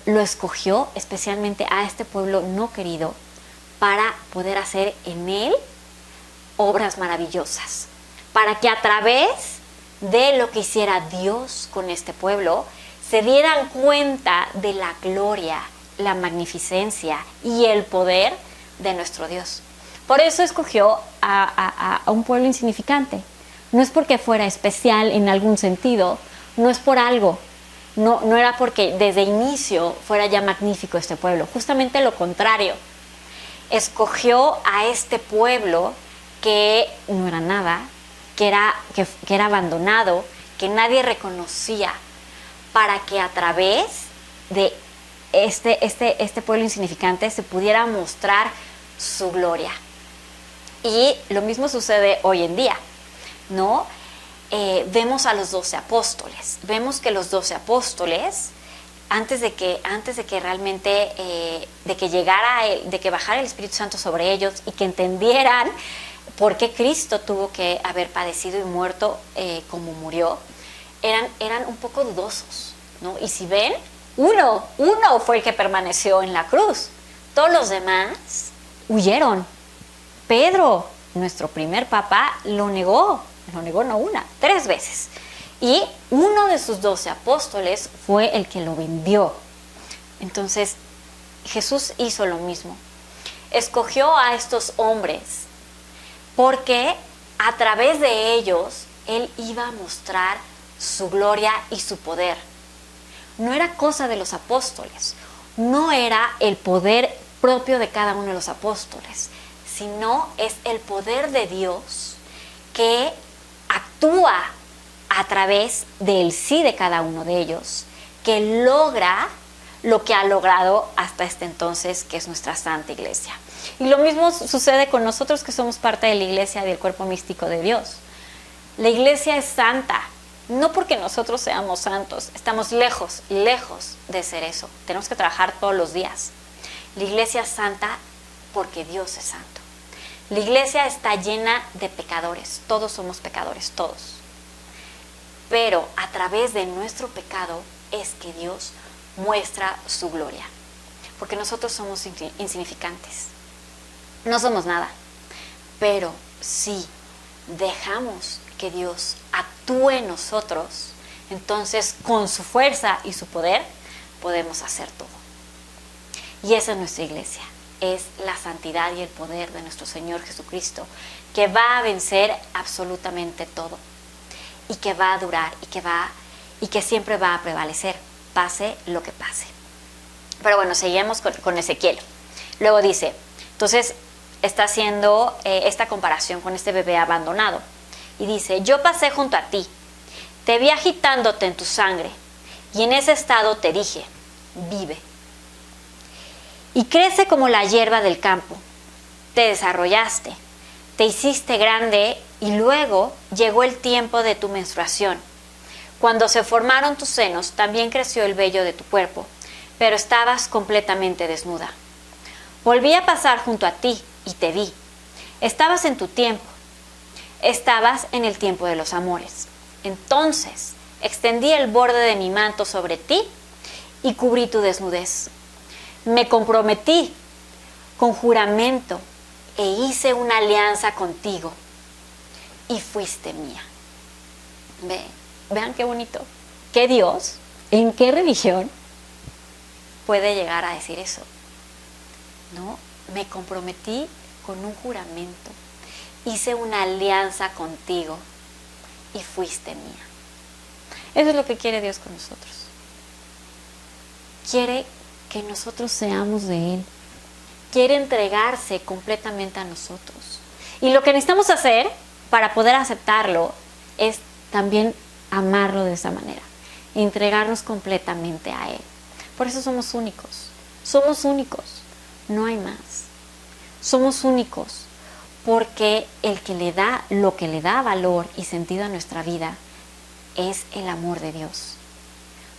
Lo escogió especialmente a este pueblo no querido para poder hacer en él obras maravillosas, para que a través de lo que hiciera Dios con este pueblo se dieran cuenta de la gloria, la magnificencia y el poder de nuestro Dios. Por eso escogió a un pueblo insignificante. No es porque fuera especial en algún sentido, no es por algo, no era porque desde inicio fuera ya magnífico este pueblo, justamente lo contrario. Escogió a este pueblo que no era nada, que era abandonado, que nadie reconocía, para que a través de este pueblo insignificante se pudiera mostrar su gloria. Y lo mismo sucede hoy en día, ¿no? Vemos a los 12 apóstoles. Vemos que los 12 apóstoles, antes de que realmente, de que bajara el Espíritu Santo sobre ellos y que entendieran por qué Cristo tuvo que haber padecido y muerto como murió, eran un poco dudosos, ¿no? Y si ven, uno fue el que permaneció en la cruz. Todos los demás huyeron. Pedro, nuestro primer papa, lo negó no una, 3 veces. Y uno de sus 12 apóstoles fue el que lo vendió. Entonces, Jesús hizo lo mismo. Escogió a estos hombres porque a través de ellos Él iba a mostrar su gloria y su poder. No era cosa de los apóstoles, no era el poder propio de cada uno de los apóstoles, sino es el poder de Dios que actúa a través del sí de cada uno de ellos, que logra lo que ha logrado hasta este entonces, que es nuestra Santa Iglesia. Y lo mismo sucede con nosotros, que somos parte de la Iglesia del cuerpo místico de Dios. La Iglesia es santa, no porque nosotros seamos santos, estamos lejos de ser eso. Tenemos que trabajar todos los días. La Iglesia es santa porque Dios es santo. La Iglesia está llena de pecadores, todos somos pecadores, todos. Pero a través de nuestro pecado es que Dios muestra su gloria, porque nosotros somos insignificantes, no somos nada, pero si dejamos que Dios actúe en nosotros, entonces con su fuerza y su poder podemos hacer todo. Y esa es nuestra Iglesia, es la santidad y el poder de nuestro Señor Jesucristo, que va a vencer absolutamente todo y que va a durar y que siempre va a prevalecer, pase lo que pase. Pero bueno, seguimos con Ezequiel. Luego dice, entonces está haciendo esta comparación con este bebé abandonado. Y dice, yo pasé junto a ti, te vi agitándote en tu sangre, y en ese estado te dije, vive. Y crece como la hierba del campo, te desarrollaste, te hiciste grande, y luego llegó el tiempo de tu menstruación. Cuando se formaron tus senos, también creció el vello de tu cuerpo, pero estabas completamente desnuda. Volví a pasar junto a ti y te vi. Estabas en tu tiempo. Estabas en el tiempo de los amores. Entonces extendí el borde de mi manto sobre ti y cubrí tu desnudez. Me comprometí con juramento e hice una alianza contigo. y fuiste mía. Vean qué bonito. ¿Qué Dios, en qué religión puede llegar a decir eso? ¿No? Me comprometí con un juramento, hice una alianza contigo y fuiste mía. Eso es lo que quiere Dios con nosotros. Quiere que nosotros seamos de Él. Quiere entregarse completamente a nosotros. Y lo que necesitamos hacer para poder aceptarlo es también amarlo de esa manera, entregarnos completamente a Él. Por eso somos únicos. Somos únicos. No hay más. Somos únicos porque el que le da, lo que le da valor y sentido a nuestra vida es el amor de Dios.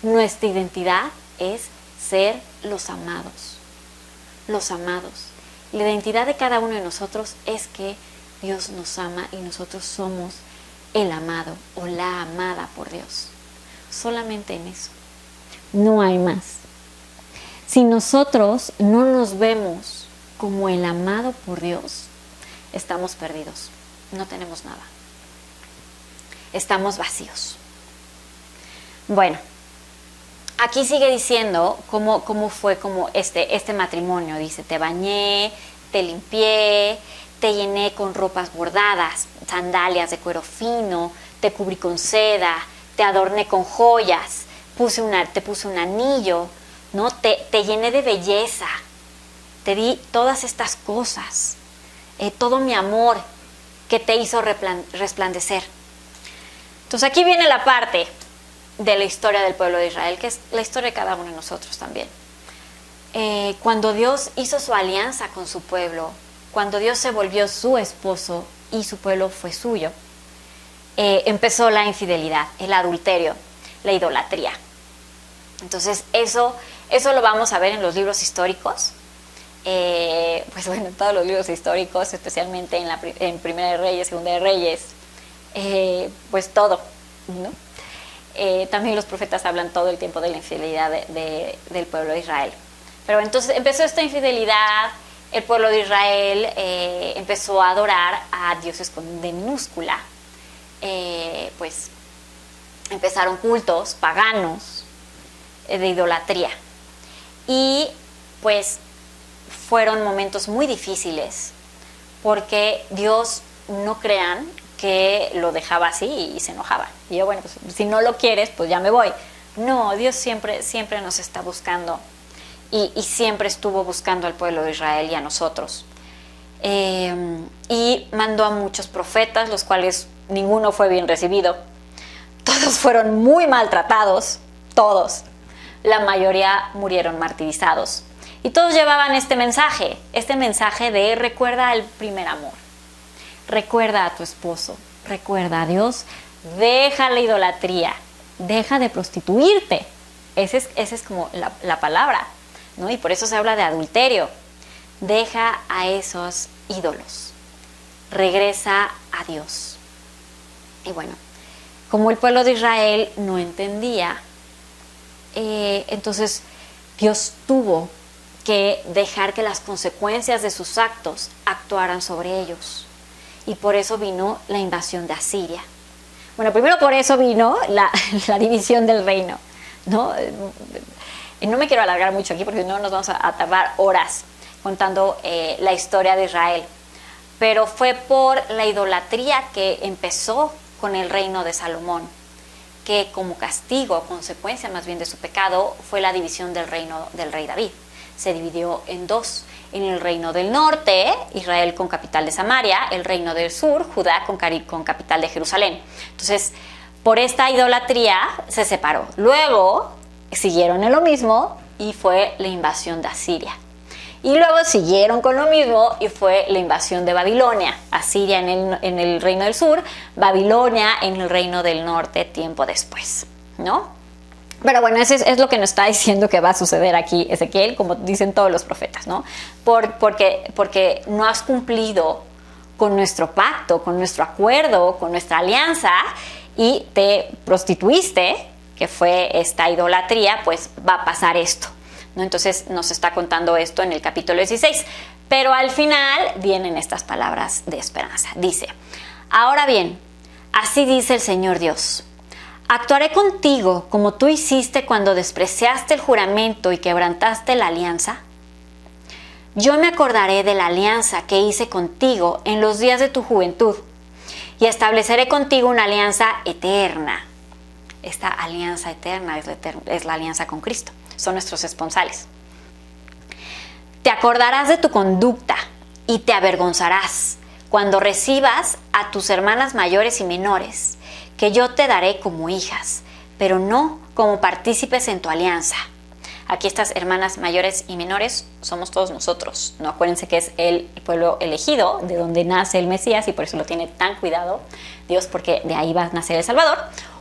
Nuestra identidad es ser los amados. Los amados. La identidad de cada uno de nosotros es que Dios nos ama y nosotros somos el amado o la amada por Dios. Solamente en eso. No hay más. Si nosotros no nos vemos como el amado por Dios, estamos perdidos. No tenemos nada. Estamos vacíos. Bueno, aquí sigue diciendo cómo fue como este matrimonio. Dice, te bañé, te limpié, te llené con ropas bordadas, sandalias de cuero fino, te cubrí con seda, te adorné con joyas, te puse un anillo, ¿no? Te llené de belleza, te di todas estas cosas, todo mi amor que te hizo resplandecer. Entonces aquí viene la parte de la historia del pueblo de Israel, que es la historia de cada uno de nosotros también. Cuando Dios hizo su alianza con su pueblo, cuando Dios se volvió su esposo y su pueblo fue suyo, empezó la infidelidad, el adulterio, la idolatría. Entonces eso lo vamos a ver en los libros históricos. Pues bueno, en todos los libros históricos, especialmente en Primera de Reyes, Segunda de Reyes, pues todo, ¿no? También los profetas hablan todo el tiempo de la infidelidad del pueblo de Israel. Pero entonces empezó esta infidelidad, el pueblo de Israel empezó a adorar a dioses con D minúscula. Pues empezaron cultos paganos de idolatría. Y pues fueron momentos muy difíciles porque Dios, no crean que lo dejaba así y se enojaba. Y yo, bueno, pues si no lo quieres, pues ya me voy. No, Dios siempre nos está buscando y siempre estuvo buscando al pueblo de Israel y a nosotros. Y mandó a muchos profetas, los cuales ninguno fue bien recibido. Todos fueron muy maltratados, todos. La mayoría murieron martirizados. Y todos llevaban este mensaje de recuerda el primer amor. Recuerda a tu esposo, recuerda a Dios, deja la idolatría, deja de prostituirte. Esa es como la palabra, ¿no? Y por eso se habla de adulterio. Deja a esos ídolos, regresa a Dios. Y bueno, como el pueblo de Israel no entendía, entonces Dios tuvo que dejar que las consecuencias de sus actos actuaran sobre ellos. Y por eso vino la invasión de Asiria. Bueno, primero por eso vino la división del reino, ¿no? No me quiero alargar mucho aquí porque no nos vamos a tardar horas contando la historia de Israel. Pero fue por la idolatría que empezó con el reino de Salomón, que como castigo, consecuencia más bien de su pecado, fue la división del reino del rey David. Se dividió en dos. En el reino del norte, Israel con capital de Samaria, el reino del sur, Judá con capital de Jerusalén. Entonces, por esta idolatría se separó. Luego siguieron en lo mismo y fue la invasión de Asiria. Y luego siguieron con lo mismo y fue la invasión de Babilonia. Asiria en el reino del sur, Babilonia en el reino del norte tiempo después, ¿no? Pero bueno, eso es lo que nos está diciendo que va a suceder aquí Ezequiel, como dicen todos los profetas, ¿no? Porque no has cumplido con nuestro pacto, con nuestro acuerdo, con nuestra alianza y te prostituiste, que fue esta idolatría, pues va a pasar esto, ¿no? Entonces nos está contando esto en el capítulo 16. Pero al final vienen estas palabras de esperanza. Dice, Ahora bien, así dice el Señor Dios. Actuaré contigo como tú hiciste cuando despreciaste el juramento y quebrantaste la alianza. Yo me acordaré de la alianza que hice contigo en los días de tu juventud y estableceré contigo una alianza eterna. Esta alianza eterna es la alianza con Cristo. Son nuestros esponsales. Te acordarás de tu conducta y te avergonzarás cuando recibas a tus hermanas mayores y menores, que yo te daré como hijas, pero no como partícipes en tu alianza. Aquí estas hermanas mayores y menores somos todos nosotros, ¿no? Acuérdense que es el pueblo elegido, de donde nace el Mesías, y por eso lo tiene tan cuidado Dios, porque de ahí va a nacer el Salvador.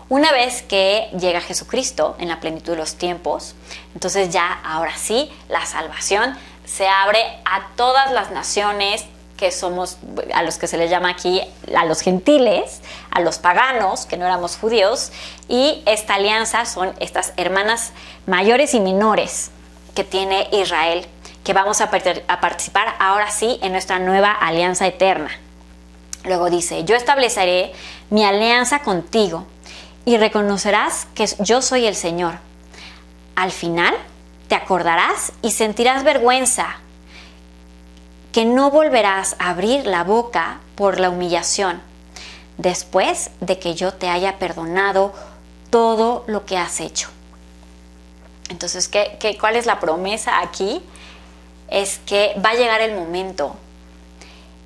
Una vez que llega Jesucristo en la plenitud de los tiempos, entonces ya ahora sí la salvación se abre a todas las naciones que somos, a los que se les llama aquí, a los gentiles, a los paganos, que no éramos judíos, y esta alianza son estas hermanas mayores y menores que tiene Israel, que vamos a participar ahora sí en nuestra nueva alianza eterna. Luego dice, yo estableceré mi alianza contigo y reconocerás que yo soy el Señor. Al final te acordarás y sentirás vergüenza, que no volverás a abrir la boca por la humillación, después de que yo te haya perdonado todo lo que has hecho. Entonces, ¿cuál es la promesa aquí? Es que va a llegar el momento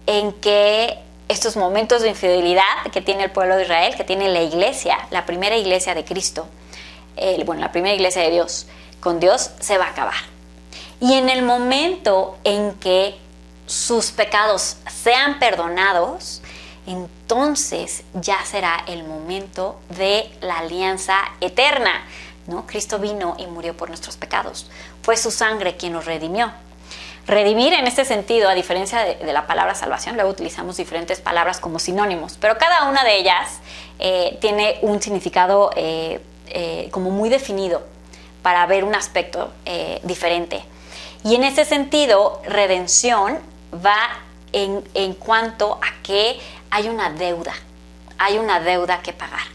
en que estos momentos de infidelidad que tiene el pueblo de Israel, que tiene la iglesia, la primera iglesia de Cristo, la primera iglesia de Dios, con Dios, se va a acabar. Y en el momento en que sus pecados sean perdonados, entonces ya será el momento de la alianza eterna, ¿no? Cristo vino y murió por nuestros pecados. Fue su sangre quien nos redimió. Redimir en este sentido, a diferencia de la palabra salvación, luego utilizamos diferentes palabras como sinónimos, pero cada una de ellas tiene un significado como muy definido para ver un aspecto diferente. Y en ese sentido, redención va en cuanto a que hay una deuda que pagar,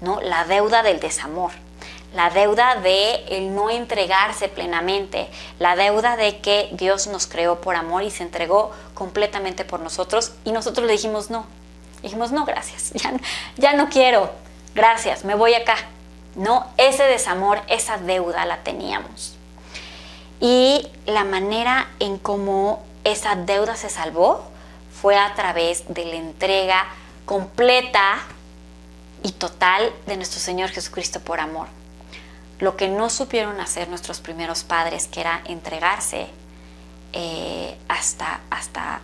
¿no? La deuda del desamor, la deuda de el no entregarse plenamente, la deuda de que Dios nos creó por amor y se entregó completamente por nosotros, y nosotros le dijimos no, gracias, ya no quiero, gracias, me voy acá, ¿no? Ese desamor, esa deuda la teníamos. Y la manera en cómo esa deuda se salvó fue a través de la entrega completa y total de nuestro Señor Jesucristo por amor. Lo que no supieron hacer nuestros primeros padres, que era entregarse hasta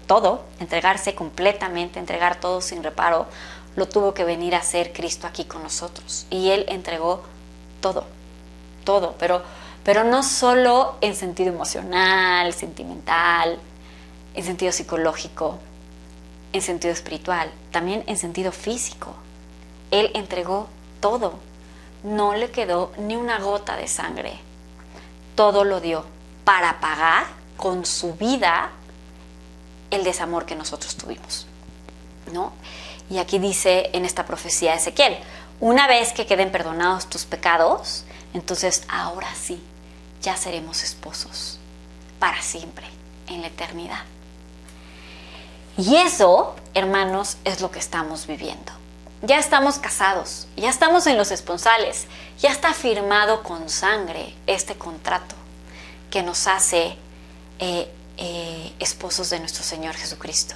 todo, entregarse completamente, entregar todo sin reparo, lo tuvo que venir a hacer Cristo aquí con nosotros. Y Él entregó todo, pero no solo en sentido emocional, sentimental, en sentido psicológico, en sentido espiritual, también en sentido físico. Él entregó todo. No le quedó ni una gota de sangre. Todo lo dio para pagar con su vida el desamor que nosotros tuvimos, ¿no? Y aquí dice en esta profecía de Ezequiel, una vez que queden perdonados tus pecados, entonces ahora sí, ya seremos esposos para siempre, en la eternidad. Y eso, hermanos, es lo que estamos viviendo. Ya estamos casados, ya estamos en los esponsales, ya está firmado con sangre este contrato que nos hace esposos de nuestro Señor Jesucristo.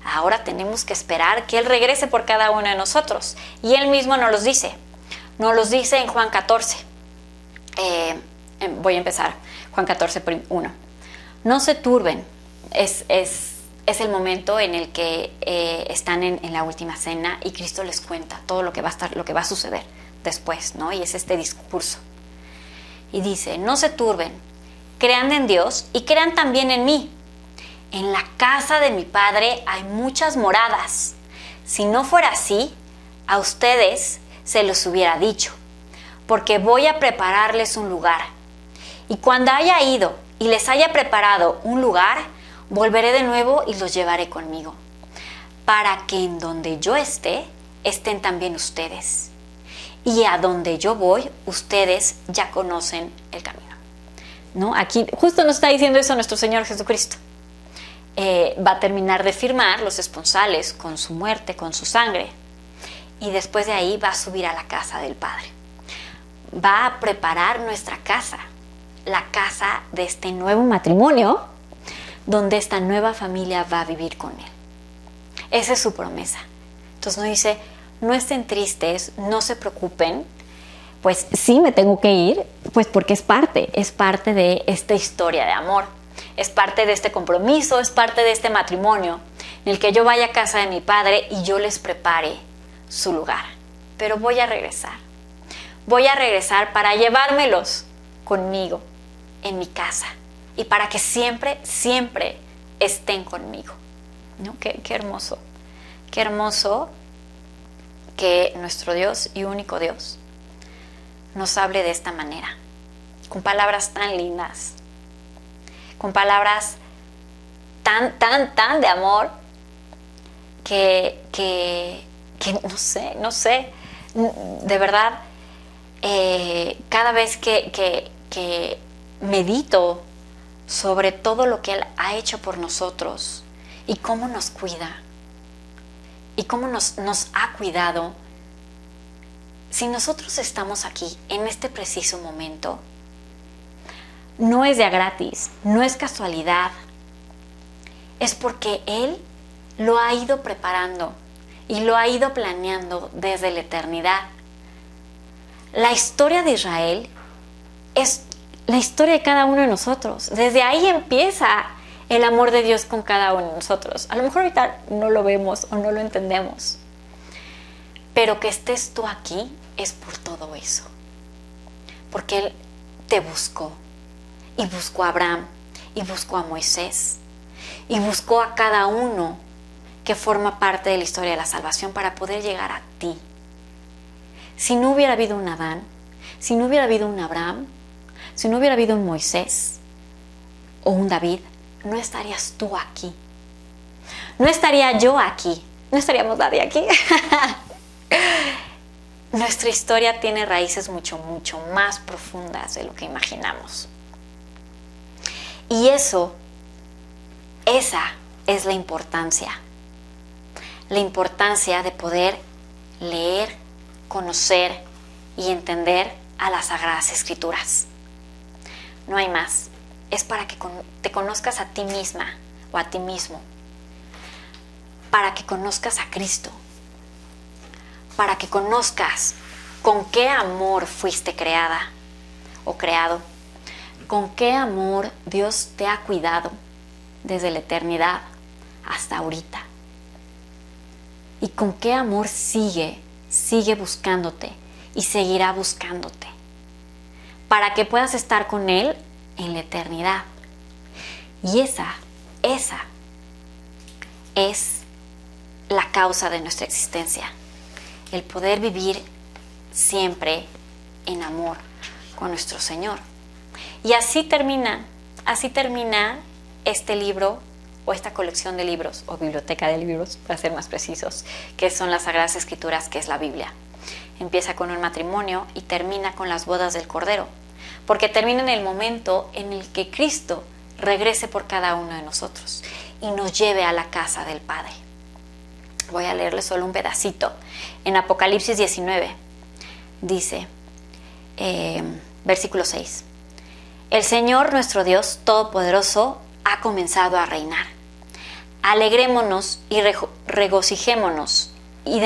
Ahora tenemos que esperar que Él regrese por cada uno de nosotros. Y Él mismo nos los dice en Juan 14. Voy a empezar, Juan 14:1. No se turben, es el momento en el que están en la última cena y Cristo les cuenta todo lo que va a suceder después, ¿no? Y es este discurso. Y dice, no se turben, crean en Dios y crean también en mí. En la casa de mi Padre hay muchas moradas. Si no fuera así, a ustedes se los hubiera dicho, porque voy a prepararles un lugar. Y cuando haya ido y les haya preparado un lugar, volveré de nuevo y los llevaré conmigo, para que en donde yo esté, estén también ustedes. Y a donde yo voy, ustedes ya conocen el camino. ¿No? Aquí justo nos está diciendo eso nuestro Señor Jesucristo. Va a terminar de firmar los esponsales con su muerte, con su sangre. Y después de ahí va a subir a la casa del Padre. Va a preparar nuestra casa, la casa de este nuevo matrimonio, donde esta nueva familia va a vivir con Él. Esa es su promesa. Entonces nos dice, no estén tristes, no se preocupen, pues sí me tengo que ir, pues porque es parte de esta historia de amor, es parte de este compromiso, es parte de este matrimonio, en el que yo vaya a casa de mi Padre y yo les prepare su lugar. Pero voy a regresar para llevármelos conmigo en mi casa y para que siempre, siempre estén conmigo. ¿No? Qué hermoso que nuestro Dios y único Dios nos hable de esta manera, con palabras tan lindas, con palabras tan de amor que no sé, de verdad, cada vez que medito sobre todo lo que Él ha hecho por nosotros y cómo nos cuida y cómo nos ha cuidado, si nosotros estamos aquí en este preciso momento, no es de a gratis, no es casualidad, es porque Él lo ha ido preparando y lo ha ido planeando desde la eternidad. La historia de Israel es la historia de cada uno de nosotros. Desde ahí empieza el amor de Dios con cada uno de nosotros. A lo mejor ahorita no lo vemos o no lo entendemos, pero que estés tú aquí es por todo eso, porque Él te buscó y buscó a Abraham y buscó a Moisés y buscó a cada uno que forma parte de la historia de la salvación para poder llegar a ti. Si no hubiera habido un Adán, si no hubiera habido un Abraham, si no hubiera habido un Moisés o un David, no estarías tú aquí. No estaría yo aquí. No estaríamos nadie aquí. Nuestra historia tiene raíces mucho más profundas de lo que imaginamos. Y esa es la importancia. La importancia de poder leer, conocer y entender a las Sagradas Escrituras. No hay más. Es para que te conozcas a ti misma o a ti mismo, para que conozcas a Cristo, para que conozcas con qué amor fuiste creada o creado, con qué amor Dios te ha cuidado desde la eternidad hasta ahorita, y con qué amor sigue buscándote y seguirá buscándote, para que puedas estar con Él en la eternidad. Y esa es la causa de nuestra existencia, el poder vivir siempre en amor con nuestro Señor. Y así termina este libro o esta colección de libros o biblioteca de libros, para ser más precisos, que son las Sagradas Escrituras, que es la Biblia. Empieza con un matrimonio y termina con las bodas del Cordero, porque termina en el momento en el que Cristo regrese por cada uno de nosotros y nos lleve a la casa del Padre. Voy a leerles solo un pedacito. En Apocalipsis 19 dice, versículo 6, el Señor nuestro Dios Todopoderoso ha comenzado a reinar. Alegrémonos y regocijémonos y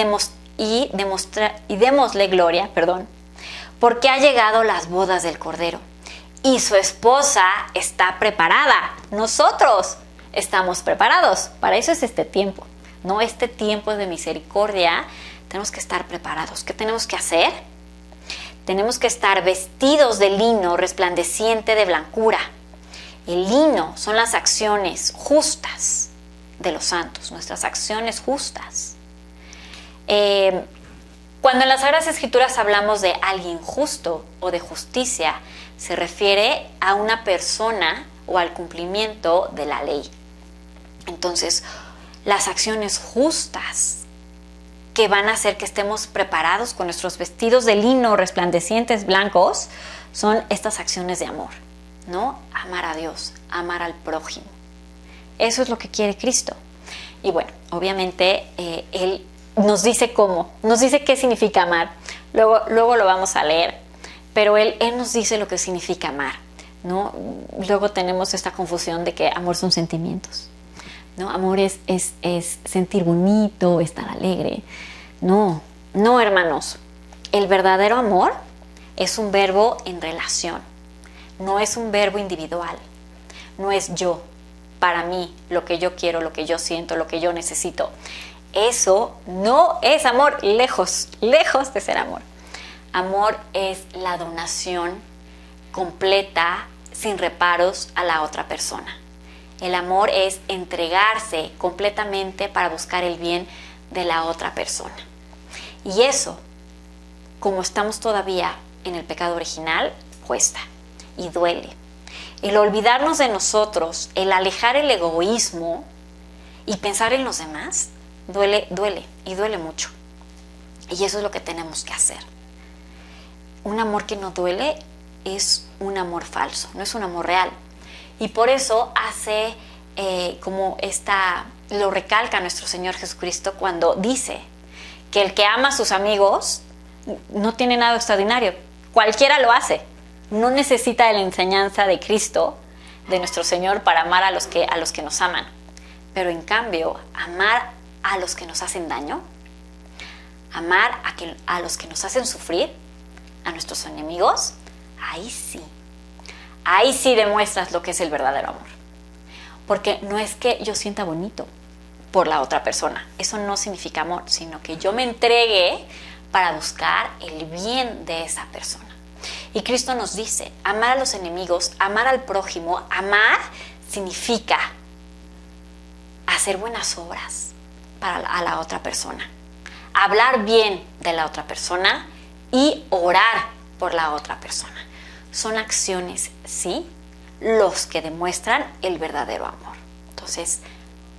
démosle gloria, porque ha llegado las bodas del Cordero y su esposa está preparada. Nosotros estamos preparados. Para eso es este tiempo, ¿no? Este tiempo de misericordia. Tenemos que estar preparados. ¿Qué tenemos que hacer? Tenemos que estar vestidos de lino resplandeciente de blancura. El lino son las acciones justas de los santos, nuestras acciones justas. Cuando en las Sagradas Escrituras hablamos de alguien justo o de justicia, se refiere a una persona o al cumplimiento de la ley. Entonces, las acciones justas que van a hacer que estemos preparados con nuestros vestidos de lino resplandecientes blancos, son estas acciones de amor, ¿no? Amar a Dios, amar al prójimo. Eso es lo que quiere Cristo. Y bueno, obviamente Él nos dice cómo, nos dice qué significa amar. Luego lo vamos a leer, pero Él nos dice lo que significa amar, ¿no? Luego tenemos esta confusión de que amor son sentimientos, ¿no? Amor es sentir bonito, estar alegre. No, hermanos. El verdadero amor es un verbo en relación, no es un verbo individual. No es yo, para mí, lo que yo quiero, lo que yo siento, lo que yo necesito. Eso no es amor, lejos de ser amor. Amor es la donación completa, sin reparos, a la otra persona. El amor es entregarse completamente para buscar el bien de la otra persona. Y eso, como estamos todavía en el pecado original, cuesta y duele. El olvidarnos de nosotros, el alejar el egoísmo y pensar en los demás, duele y duele mucho. Y eso es lo que tenemos que hacer. Un amor que no duele es un amor falso, no es un amor real. Y por eso hace lo recalca nuestro Señor Jesucristo cuando dice que el que ama a sus amigos no tiene nada extraordinario. Cualquiera lo hace. No necesita de la enseñanza de Cristo, de nuestro Señor, para amar a los que nos aman. Pero en cambio, amar a los que nos hacen daño, amar a los que nos hacen sufrir, a nuestros enemigos, ahí sí demuestras lo que es el verdadero amor. Porque no es que yo sienta bonito por la otra persona, eso no significa amor, sino que yo me entregue para buscar el bien de esa persona. Y Cristo nos dice, amar a los enemigos, amar al prójimo. Amar significa hacer buenas obras a la otra persona, hablar bien de la otra persona y orar por la otra persona. Son acciones, sí, los que demuestran el verdadero amor. Entonces,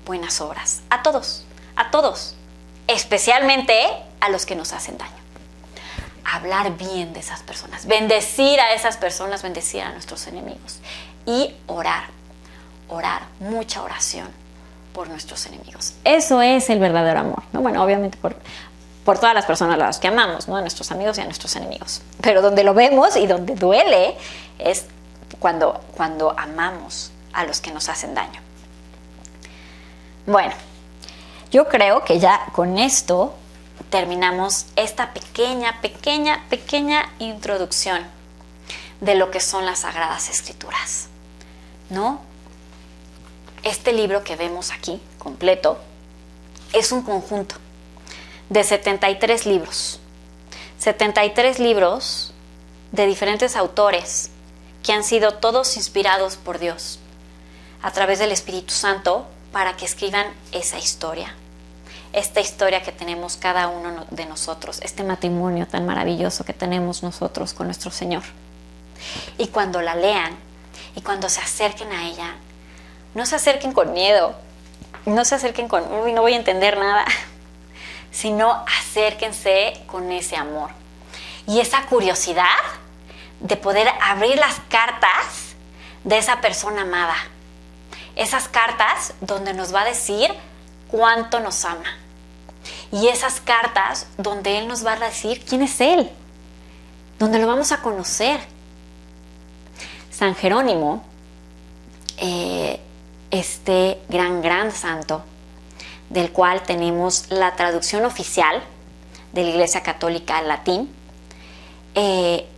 buenas obras a todos, especialmente a los que nos hacen daño. Hablar bien de esas personas, bendecir a esas personas, bendecir a nuestros enemigos y orar, mucha oración por nuestros enemigos. Eso es el verdadero amor, ¿no? Bueno, obviamente por todas las personas a las que amamos, ¿no? A nuestros amigos y a nuestros enemigos. Pero donde lo vemos y donde duele es cuando amamos a los que nos hacen daño. Bueno, yo creo que ya con esto terminamos esta pequeña introducción de lo que son las Sagradas Escrituras, ¿no? Este libro que vemos aquí, completo, es un conjunto de 73 libros. 73 libros de diferentes autores que han sido todos inspirados por Dios a través del Espíritu Santo para que escriban esa historia. Esta historia que tenemos cada uno de nosotros, este matrimonio tan maravilloso que tenemos nosotros con nuestro Señor. Y cuando la lean y cuando se acerquen a ella, no se acerquen con miedo, no se acerquen con, uy, no voy a entender nada, sino acérquense con ese amor y esa curiosidad de poder abrir las cartas de esa persona amada. Esas cartas donde nos va a decir cuánto nos ama. Y esas cartas donde Él nos va a decir quién es Él, donde lo vamos a conocer. San Jerónimo, este gran santo, del cual tenemos la traducción oficial de la Iglesia Católica al latín,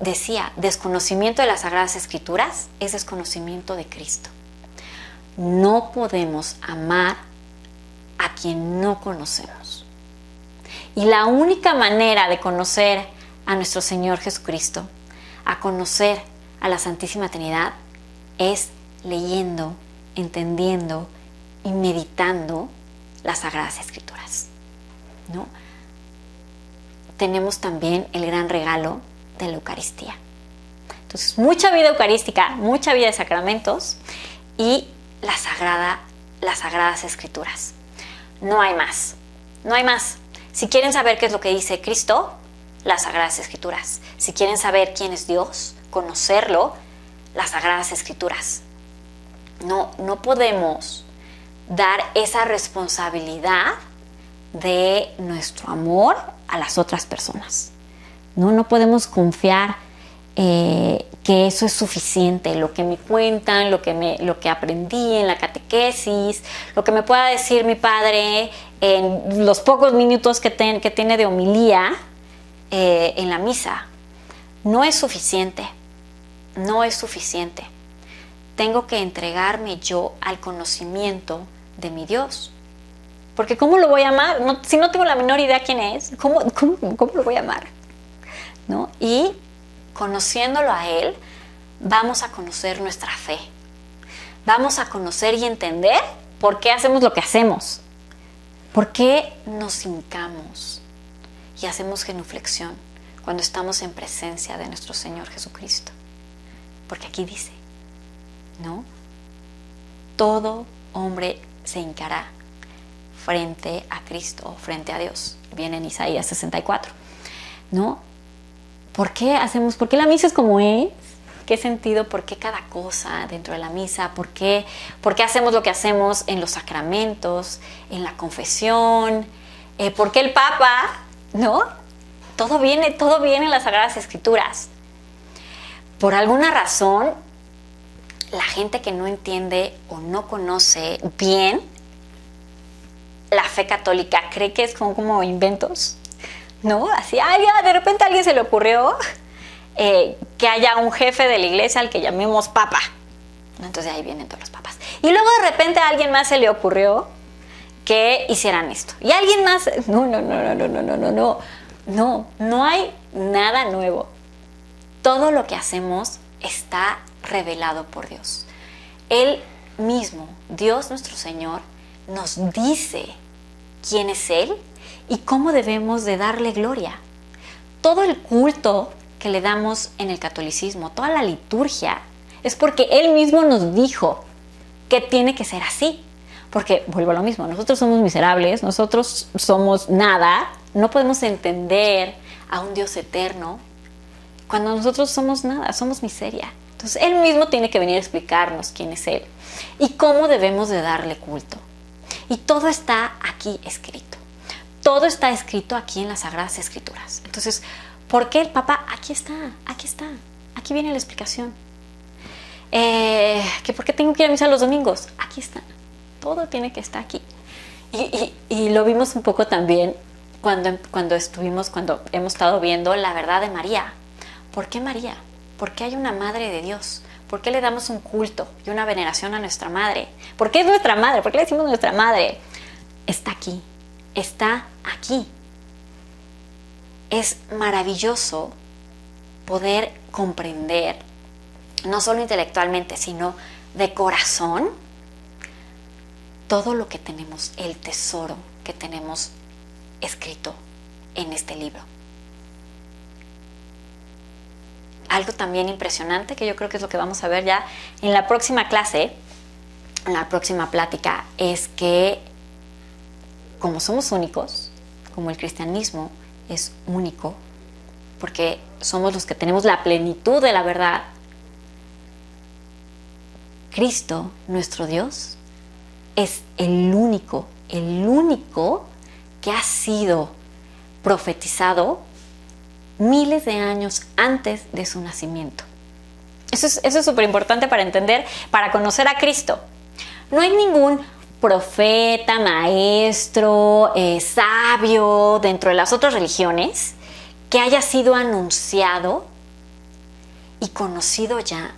decía, desconocimiento de las Sagradas Escrituras es desconocimiento de Cristo. No podemos amar a quien no conocemos. Y la única manera de conocer a nuestro Señor Jesucristo, a conocer a la Santísima Trinidad, es leyendo, entendiendo y meditando las Sagradas Escrituras, ¿no? Tenemos también el gran regalo de la Eucaristía. Entonces, mucha vida eucarística, mucha vida de sacramentos y las Sagradas Escrituras. No hay más. No hay más. Si quieren saber qué es lo que dice Cristo, las Sagradas Escrituras. Si quieren saber quién es Dios, conocerlo, las Sagradas Escrituras. No podemos dar esa responsabilidad de nuestro amor a las otras personas. No podemos confiar que eso es suficiente, lo que me cuentan, lo que aprendí en la catequesis, lo que me pueda decir mi padre en los pocos minutos que tiene de homilía en la misa. No es suficiente, no es suficiente. Tengo que entregarme yo al conocimiento de mi Dios. Porque ¿cómo lo voy a amar? Si no tengo la menor idea quién es, ¿cómo lo voy a amar? ¿No? Y conociéndolo a Él, vamos a conocer nuestra fe. Vamos a conocer y entender por qué hacemos lo que hacemos. ¿Por qué nos hincamos y hacemos genuflexión cuando estamos en presencia de nuestro Señor Jesucristo? Porque aquí dice, ¿no? Todo hombre se hincará frente a Cristo o frente a Dios. Viene en Isaías 64, ¿no? ¿Por qué la misa es como es? ¿Qué sentido? ¿Por qué cada cosa dentro de la misa? ¿Por qué hacemos lo que hacemos en los sacramentos, en la confesión? ¿Por qué el Papa? ¿No? Todo viene en las Sagradas Escrituras. Por alguna razón, la gente que no entiende o no conoce bien la fe católica cree que es como inventos, ¿no? Así, de repente a alguien se le ocurrió que haya un jefe de la iglesia al que llamemos papa. Entonces ahí vienen todos los papas. Y luego de repente a alguien más se le ocurrió que hicieran esto. Y alguien más... No hay nada nuevo. Todo lo que hacemos está revelado por Dios. Él mismo, Dios nuestro Señor, nos dice quién es Él y cómo debemos de darle gloria. Todo el culto que le damos en el catolicismo, toda la liturgia, es porque Él mismo nos dijo que tiene que ser así. Porque, vuelvo a lo mismo, nosotros somos miserables, nosotros somos nada, no podemos entender a un Dios eterno cuando nosotros somos nada, somos miseria. Entonces, Él mismo tiene que venir a explicarnos quién es Él y cómo debemos de darle culto. Y todo está aquí escrito. Todo está escrito aquí en las Sagradas Escrituras. Entonces, ¿por qué el Papa? Aquí está. Aquí viene la explicación. ¿Que por qué tengo que ir a misa los domingos? Aquí está. Todo tiene que estar aquí. Y lo vimos un poco también cuando hemos estado viendo la verdad de María. ¿Por qué María? ¿Por qué hay una madre de Dios? ¿Por qué le damos un culto y una veneración a nuestra madre? ¿Por qué es nuestra madre? ¿Por qué le decimos nuestra madre? Está aquí. Está aquí. Es maravilloso poder comprender, no solo intelectualmente, sino de corazón, todo lo que tenemos, el tesoro que tenemos escrito en este libro. Algo también impresionante, que yo creo que es lo que vamos a ver ya en la próxima clase, en la próxima plática, es que como somos únicos, como el cristianismo es único, porque somos los que tenemos la plenitud de la verdad, Cristo, nuestro Dios, es el único que ha sido profetizado miles de años antes de su nacimiento. Eso es súper importante para entender, para conocer a Cristo. No hay ningún profeta, maestro, sabio dentro de las otras religiones que haya sido anunciado y conocido ya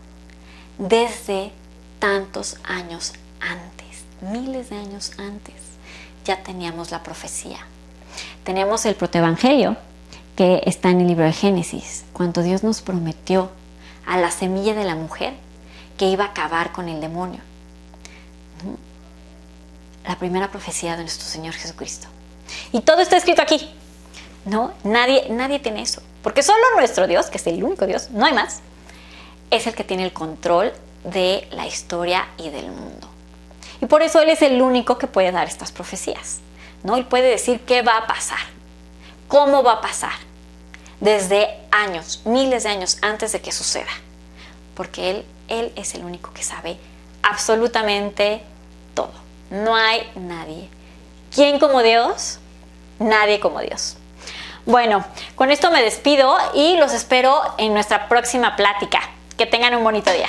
desde tantos años antes, miles de años antes. Ya teníamos la profecía. Tenemos el protoevangelio, que está en el libro de Génesis, cuando Dios nos prometió a la semilla de la mujer que iba a acabar con el demonio. La primera profecía de nuestro Señor Jesucristo. Y todo está escrito aquí, ¿no? Nadie tiene eso, porque solo nuestro Dios, que es el único Dios, no hay más, es el que tiene el control de la historia y del mundo. Y por eso Él es el único que puede dar estas profecías. ¿no? Él puede decir qué va a pasar, cómo va a pasar, desde años, miles de años antes de que suceda, porque Él es el único que sabe absolutamente todo. No hay nadie. ¿Quién como Dios? Nadie como Dios. Bueno, con esto me despido y los espero en nuestra próxima plática. Que tengan un bonito día.